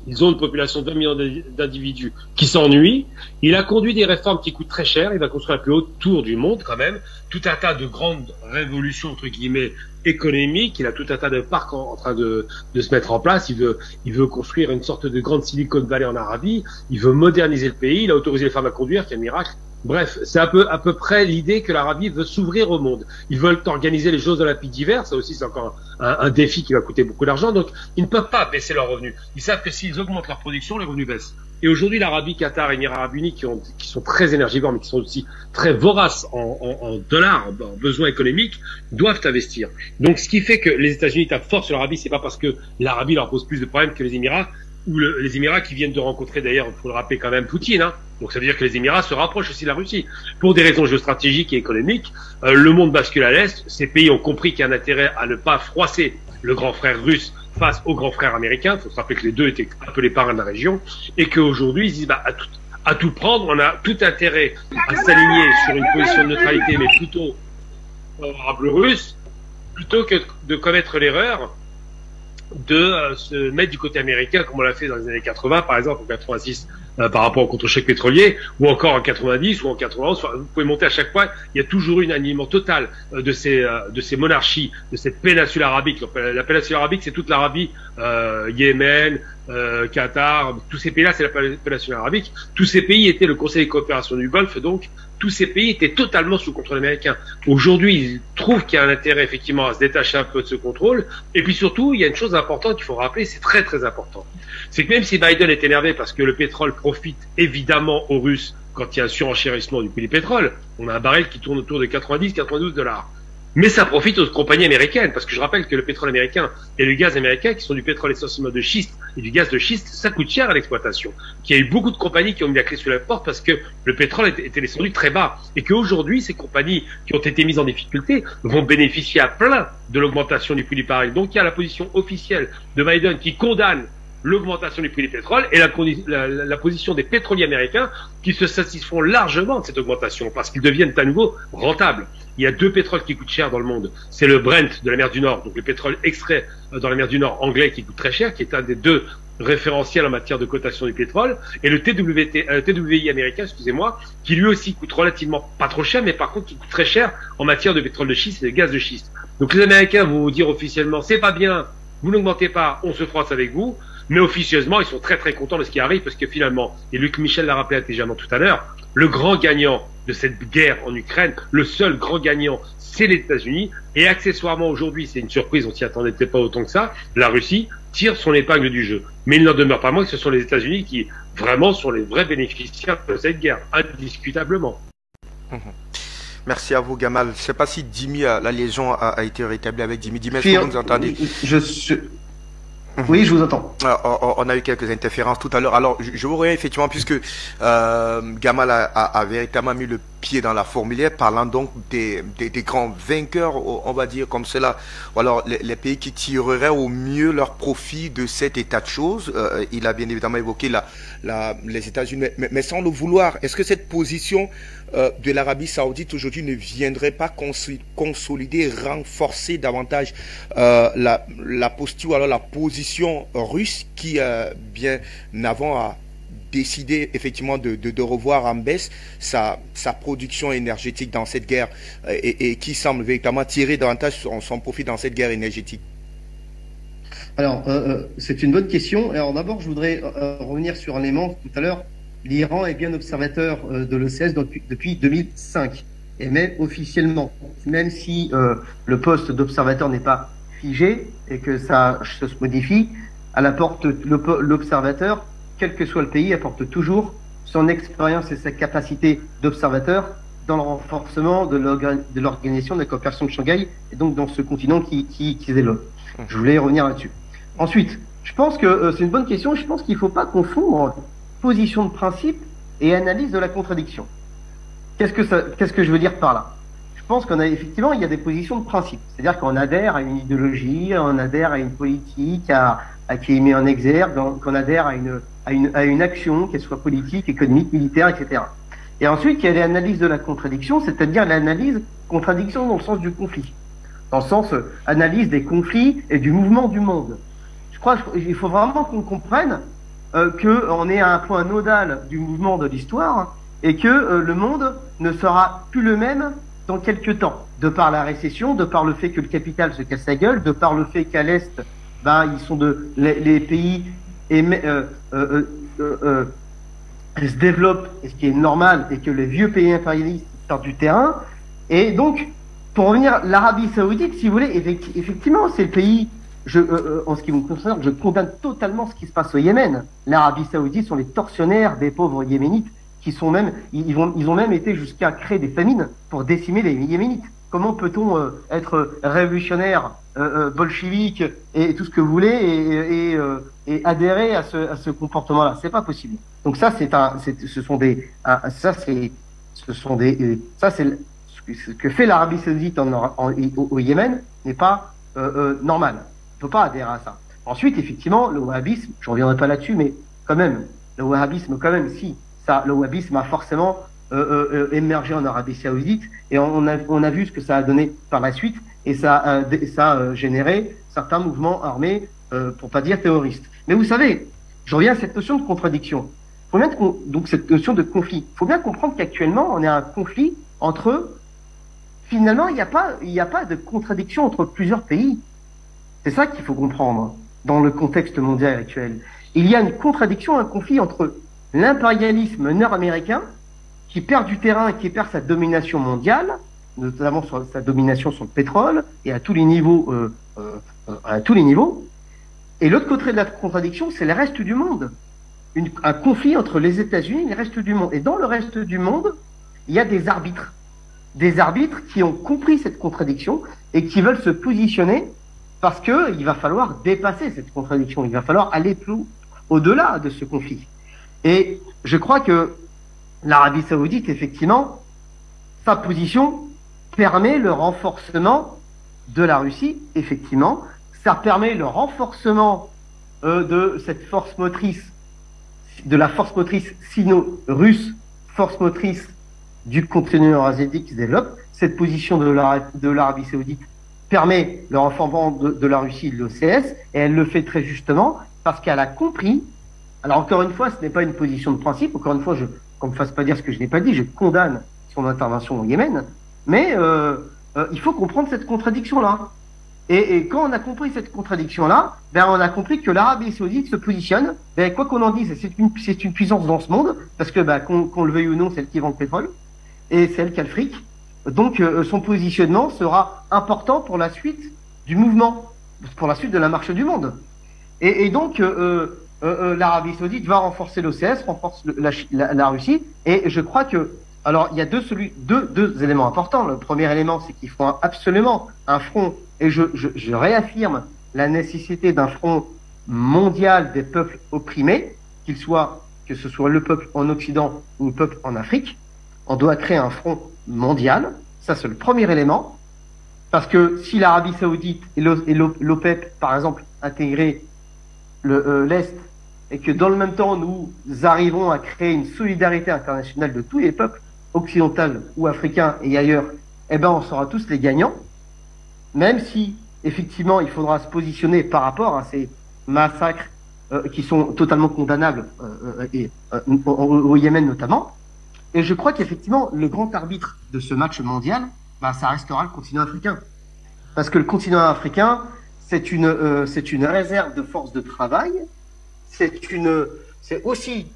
Ils ont une population de 20 millions d'individus qui s'ennuient. Il a conduit des réformes qui coûtent très cher. Il va construire la plus haute tour du monde quand même. Tout un tas de grandes révolutions, entre guillemets, économiques. Il a tout un tas de parcs en train de se mettre en place. Il veut construire une sorte de grande Silicon Valley en Arabie. Il veut moderniser le pays. Il a autorisé les femmes à conduire, qui est un miracle. Bref, c'est à peu près l'idée que l'Arabie veut s'ouvrir au monde. Ils veulent organiser les Jeux Olympiques d'hiver, ça aussi c'est encore un défi qui va coûter beaucoup d'argent, donc ils ne peuvent pas baisser leurs revenus. Ils savent que s'ils augmentent leur production, les revenus baissent. Et aujourd'hui, l'Arabie, Qatar et Émirats Arabes Unis, qui sont très énergivores, mais qui sont aussi très voraces en dollars, en besoins économiques, doivent investir. Donc ce qui fait que les États-Unis tapent fort sur l'Arabie, c'est pas parce que l'Arabie leur pose plus de problèmes que les Émirats, ou les Émirats qui viennent de rencontrer d'ailleurs, il faut le rappeler quand même, Poutine. Donc ça veut dire que les Émirats se rapprochent aussi de la Russie. Pour des raisons géostratégiques et économiques, le monde bascule à l'Est. Ces pays ont compris qu'il y a un intérêt à ne pas froisser le grand frère russe face au grand frère américain. Il faut se rappeler que les deux étaient un peu les parrains de la région. Et qu'aujourd'hui, ils disent à tout prendre, on a tout intérêt à s'aligner sur une position de neutralité, mais plutôt favorable aux Russes, plutôt que de commettre l'erreur de se mettre du côté américain comme on l'a fait dans les années 80 par exemple, en 86 par rapport au contre-choc pétrolier, ou encore en 90 ou en 91. Enfin, vous pouvez monter à chaque fois, il y a toujours une alignement total de ces monarchies, de cette péninsule arabique. La péninsule arabique, c'est toute l'Arabie, Yémen, Qatar, tous ces pays-là, c'est la péninsule arabique. Tous ces pays étaient le Conseil de coopération du Golfe, donc tous ces pays étaient totalement sous contrôle américain. Aujourd'hui, ils trouvent qu'il y a un intérêt effectivement à se détacher un peu de ce contrôle. Et puis surtout, il y a une chose importante qu'il faut rappeler, c'est très très important. C'est que même si Biden est énervé parce que le pétrole profite évidemment aux Russes quand il y a un surenchérissement du prix du pétrole, on a un baril qui tourne autour de 90-92 $. Mais ça profite aux compagnies américaines, parce que je rappelle que le pétrole américain et le gaz américain, qui sont du pétrole essentiellement de schiste et du gaz de schiste, ça coûte cher à l'exploitation. Qu'il y a eu beaucoup de compagnies qui ont mis la clé sous la porte parce que le pétrole était descendu très bas. Et qu'aujourd'hui, ces compagnies qui ont été mises en difficulté vont bénéficier à plein de l'augmentation du prix du baril. Donc il y a la position officielle de Biden qui condamne l'augmentation du prix du pétrole et la position des pétroliers américains qui se satisfont largement de cette augmentation parce qu'ils deviennent à nouveau rentables. Il y a deux pétroles qui coûtent cher dans le monde. C'est le Brent de la mer du Nord, donc le pétrole extrait dans la mer du Nord anglais qui coûte très cher, qui est un des deux référentiels en matière de cotation du pétrole, et le TWI américain, excusez-moi, qui lui aussi coûte relativement pas trop cher, mais par contre qui coûte très cher en matière de pétrole de schiste et de gaz de schiste. Donc les Américains vont vous dire officiellement, c'est pas bien, vous n'augmentez pas, on se froisse avec vous. Mais officieusement, ils sont très très contents de ce qui arrive parce que finalement, et Luc Michel l'a rappelé intelligemment tout à l'heure, le grand gagnant de cette guerre en Ukraine, le seul grand gagnant, c'est les États-Unis. Et accessoirement aujourd'hui, c'est une surprise, on s'y attendait peut-être pas autant que ça, la Russie tire son épingle du jeu. Mais il n'en demeure pas moins que ce sont les États-Unis qui vraiment sont les vrais bénéficiaires de cette guerre, indiscutablement. Merci à vous, Gamal. Je ne sais pas si Jimmy, la liaison a été rétablie avec Jimmy. Jimmy, est-ce que vous nous entendez? Oui, je vous entends. On a eu quelques interférences tout à l'heure. Alors, je vous reviens effectivement puisque Gamal a véritablement mis le pied dans la fourmilière, parlant donc des grands vainqueurs, on va dire comme cela, ou alors les pays qui tireraient au mieux leur profit de cet état de choses. Il a bien évidemment évoqué les États-Unis, mais sans le vouloir. Est-ce que cette position de l'Arabie Saoudite aujourd'hui ne viendrait pas consolider, renforcer davantage la posture ou alors la position russe qui bien avant a décidé effectivement de revoir en baisse sa production énergétique dans cette guerre et qui semble véritablement tirer davantage son profit dans cette guerre énergétique? Alors, c'est une bonne question. Alors d'abord, je voudrais revenir sur un élément tout à l'heure. L'Iran est bien observateur de l'OCS depuis 2005, et même officiellement, même si le poste d'observateur n'est pas figé et que ça se modifie, l'observateur, quel que soit le pays, apporte toujours son expérience et sa capacité d'observateur dans le renforcement de l'organisation de la coopération de Shanghai et donc dans ce continent qui se développe. Je voulais revenir là-dessus. Ensuite, je pense que c'est une bonne question. Je pense qu'il ne faut pas confondre position de principe et analyse de la contradiction. Qu'est-ce que je veux dire par là? Je pense il y a des positions de principe. C'est-à-dire qu'on adhère à une idéologie, on adhère à une politique, qui est mise en exergue, qu'on adhère à une action, qu'elle soit politique, économique, militaire, etc. Et ensuite, il y a l'analyse de la contradiction, c'est-à-dire l'analyse contradiction dans le sens du conflit. Dans le sens analyse des conflits et du mouvement du monde. Je crois qu'il faut vraiment qu'on comprenne qu'on est à un point nodal du mouvement de l'histoire et que le monde ne sera plus le même dans quelques temps, de par la récession, de par le fait que le capital se casse la gueule, de par le fait qu'à l'Est, ils sont les pays se développent, et ce qui est normal, et que les vieux pays impérialistes sortent du terrain. Et donc, pour revenir, l'Arabie Saoudite, si vous voulez, effectivement, c'est le pays. En ce qui me concerne, je condamne totalement ce qui se passe au Yémen. L'Arabie Saoudite sont les tortionnaires des pauvres Yéménites, qui sont même, ils ont même été jusqu'à créer des famines pour décimer les Yéménites. Comment peut-on être révolutionnaire, bolchevique et tout ce que vous voulez et adhérer à ce comportement-là? C'est pas possible. Donc ça, ce que fait l'Arabie Saoudite au Yémen n'est pas normal. On ne peut pas adhérer à ça. Ensuite, effectivement, le wahhabisme, je ne reviendrai pas là-dessus, mais quand même, le wahhabisme, le wahhabisme a forcément émergé en Arabie Saoudite et on a vu ce que ça a donné par la suite et ça a généré certains mouvements armés, pour pas dire terroristes. Mais vous savez, je reviens à cette notion de contradiction. Donc cette notion de conflit. Il faut bien comprendre qu'actuellement, on est à un conflit entre. Finalement, il n'y a pas de contradiction entre plusieurs pays. C'est ça qu'il faut comprendre dans le contexte mondial actuel. Il y a une contradiction, un conflit entre l'impérialisme nord-américain, qui perd du terrain, qui perd sa domination mondiale, notamment sur sa domination sur le pétrole et à tous les niveaux, Et l'autre côté de la contradiction, c'est le reste du monde. Un conflit entre les États-Unis et le reste du monde. Et dans le reste du monde, il y a des arbitres. Des arbitres qui ont compris cette contradiction et qui veulent se positionner parce que il va falloir dépasser cette contradiction. Il va falloir aller plus au-delà de ce conflit. Et je crois que l'Arabie Saoudite, effectivement, sa position permet le renforcement de la Russie, effectivement. Ça permet le renforcement de cette force motrice, de la force motrice sino-russe, force motrice du continent eurasiatique qui se développe. Cette position de l'Arabie Saoudite permet le renforcement de la Russie et de l'OCS, et elle le fait très justement parce qu'elle a compris. Alors encore une fois, ce n'est pas une position de principe. Encore une fois, qu'on me fasse pas dire ce que je n'ai pas dit. Je condamne son intervention au Yémen, mais il faut comprendre cette contradiction-là. Et quand on a compris cette contradiction-là, ben on a compris que l'Arabie Saoudite se positionne. Ben quoi qu'on en dise, c'est une puissance dans ce monde, parce que ben, qu'on le veuille ou non, c'est elle qui vend le pétrole et c'est elle qui a le fric. Donc son positionnement sera important pour la suite du mouvement, pour la suite de la marche du monde. Et donc l'Arabie Saoudite va renforcer l'OCS, renforce la Russie. Et je crois que alors il y a deux éléments importants. Le premier élément, c'est qu'il faut absolument un front. Et je réaffirme la nécessité d'un front mondial des peuples opprimés, que ce soit le peuple en Occident ou le peuple en Afrique. On doit créer un front mondial. Ça, c'est le premier élément. Parce que si l'Arabie Saoudite et l'OPEP, par exemple, intégraient l'Est, et que dans le même temps, nous arrivons à créer une solidarité internationale de tous les peuples, occidentaux ou africains et ailleurs, eh ben, on sera tous les gagnants. Même si, effectivement, il faudra se positionner par rapport à ces massacres qui sont totalement condamnables au Yémen notamment. Et je crois qu'effectivement, le grand arbitre de ce match mondial, bah, ça restera le continent africain. Parce que le continent africain, c'est une réserve de force de travail, c'est aussi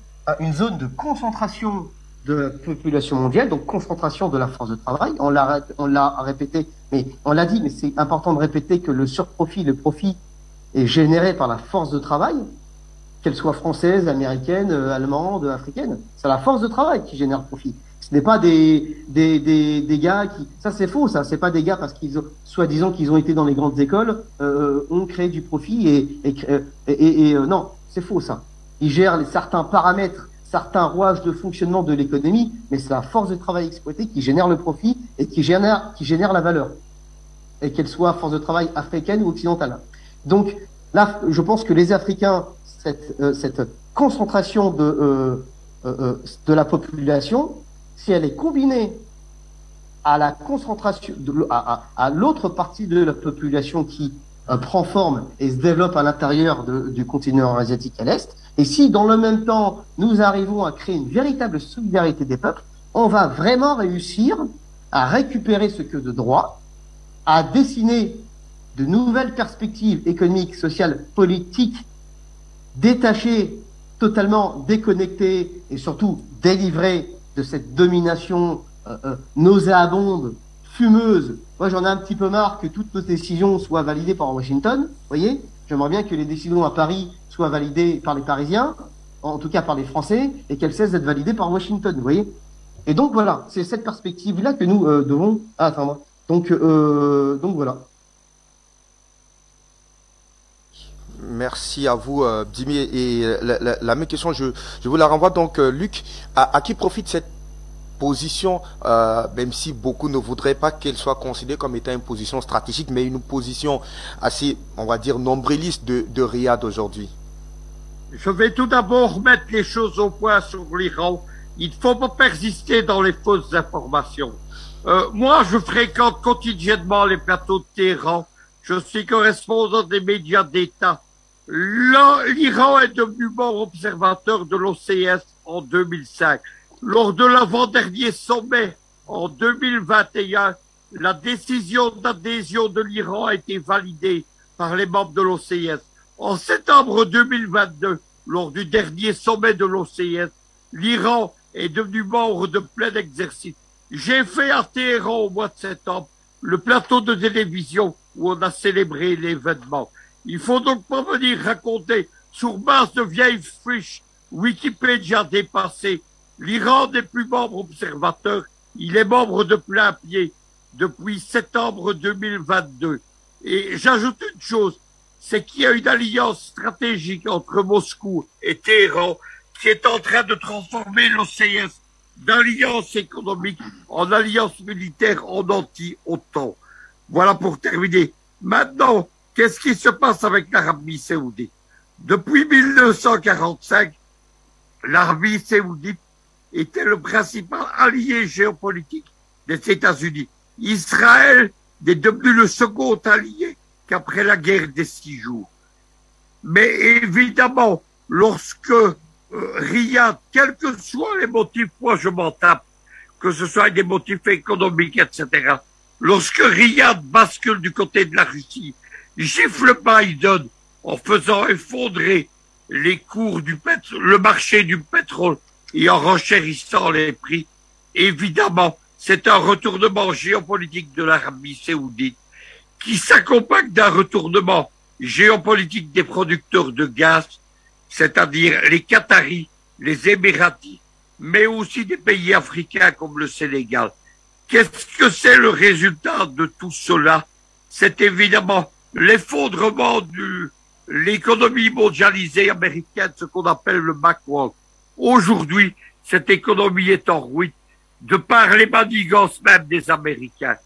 une zone de concentration de la population mondiale, donc concentration de la force de travail. On l'a répété, mais on l'a dit, mais c'est important de répéter que le profit est généré par la force de travail, qu'elle soit française, américaine, allemande, africaine. C'est la force de travail qui génère le profit. Ce n'est pas des gars qui, ça c'est faux, ça. C'est pas des gars parce qu'ils ont, soi-disant qu'ils ont été dans les grandes écoles, ont créé du profit non, c'est faux ça. Ils gèrent certains paramètres, certains rouages de fonctionnement de l'économie, mais c'est la force de travail exploitée qui génère le profit et qui génère la valeur. Et qu'elle soit force de travail africaine ou occidentale. Donc, là, je pense que les Africains, cette concentration de la population, si elle est combinée à la concentration, à l'autre partie de la population qui prend forme et se développe à l'intérieur du continent asiatique à l'Est, et si dans le même temps, nous arrivons à créer une véritable solidarité des peuples, on va vraiment réussir à récupérer ce que de droit, à dessiner de nouvelles perspectives économiques, sociales, politiques, détachées, totalement déconnectées et surtout délivrées de cette domination nauséabonde, fumeuse. Moi, j'en ai un petit peu marre que toutes nos décisions soient validées par Washington. Vous voyez, j'aimerais bien que les décisions à Paris soient validées par les Parisiens, en tout cas par les Français, et qu'elles cessent d'être validées par Washington. Vous voyez. Et donc voilà, c'est cette perspective-là que nous devons atteindre. Donc voilà. Merci à vous, Dimi. Et la même question, je vous la renvoie. Donc, Luc, à qui profite cette position, même si beaucoup ne voudraient pas qu'elle soit considérée comme étant une position stratégique, mais une position assez, on va dire, nombriliste de Riyad aujourd'hui? Je vais tout d'abord remettre les choses au point sur l'Iran. Il ne faut pas persister dans les fausses informations. Moi, je fréquente quotidiennement les plateaux de Téhéran. Je suis correspondant des médias d'État. L'Iran est devenu membre observateur de l'OCS en 2005. Lors de l'avant-dernier sommet en 2021, la décision d'adhésion de l'Iran a été validée par les membres de l'OCS. En septembre 2022, lors du dernier sommet de l'OCS, l'Iran est devenu membre de plein exercice. J'ai fait à Téhéran au mois de septembre le plateau de télévision où on a célébré l'événement. Il faut donc pas venir raconter sur base de vieilles fiches Wikipédia dépassées. L'Iran n'est plus membre observateur, il est membre de plein pied depuis septembre 2022. Et j'ajoute une chose, c'est qu'il y a une alliance stratégique entre Moscou et Téhéran qui est en train de transformer l'OCS d'alliance économique en alliance militaire en anti-OTAN. Voilà pour terminer. Maintenant, qu'est-ce qui se passe avec l'Arabie saoudite? Depuis 1945, l'Arabie saoudite était le principal allié géopolitique des États-Unis. Israël est devenu le second allié qu'après la guerre des 6 jours. Mais évidemment, lorsque Riyad, quels que soient les motifs, moi je m'en tape, que ce soit des motifs économiques, etc. Lorsque Riyad bascule du côté de la Russie, gifle Biden en faisant effondrer les cours du pétrole, le marché du pétrole et en renchérissant les prix, évidemment, c'est un retournement géopolitique de l'Arabie saoudite qui s'accompagne d'un retournement géopolitique des producteurs de gaz, c'est-à-dire les Qataris, les Émiratis, mais aussi des pays africains comme le Sénégal. Qu'est-ce que c'est le résultat de tout cela? C'est évidemment l'effondrement de l'économie mondialisée américaine, ce qu'on appelle le backworld. Aujourd'hui, cette économie est en ruine de par les manigances même des Américains.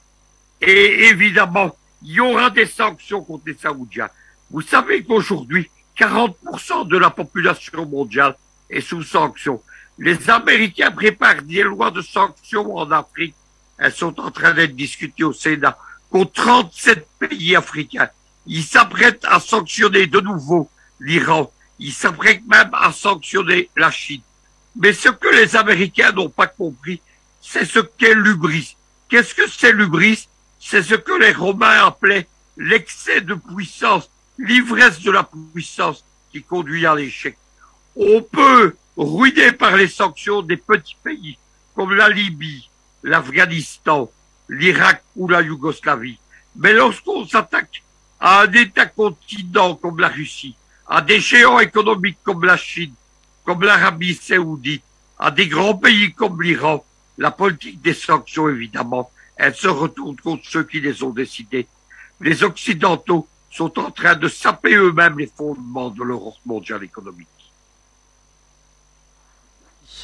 Et évidemment, il y aura des sanctions contre les Saoudiens. Vous savez qu'aujourd'hui, 40% de la population mondiale est sous sanctions. Les Américains préparent des lois de sanctions en Afrique. Elles sont en train d'être discutées au Sénat contre 37 pays africains. Ils s'apprêtent à sanctionner de nouveau l'Iran. Ils s'apprêtent même à sanctionner la Chine. Mais ce que les Américains n'ont pas compris, c'est ce qu'est l'hubris. Qu'est-ce que c'est l'hubris? C'est ce que les Romains appelaient l'excès de puissance, l'ivresse de la puissance qui conduit à l'échec. On peut ruiner par les sanctions des petits pays comme la Libye, l'Afghanistan, l'Irak ou la Yougoslavie. Mais lorsqu'on s'attaque à un État-continent comme la Russie, à des géants économiques comme la Chine, comme l'Arabie saoudite, à des grands pays comme l'Iran, la politique des sanctions, évidemment, elle se retourne contre ceux qui les ont décidées. Les Occidentaux sont en train de saper eux-mêmes les fondements de l'ordre mondial économique.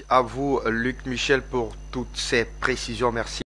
À vous, Luc Michel, pour toutes ces précisions. Merci.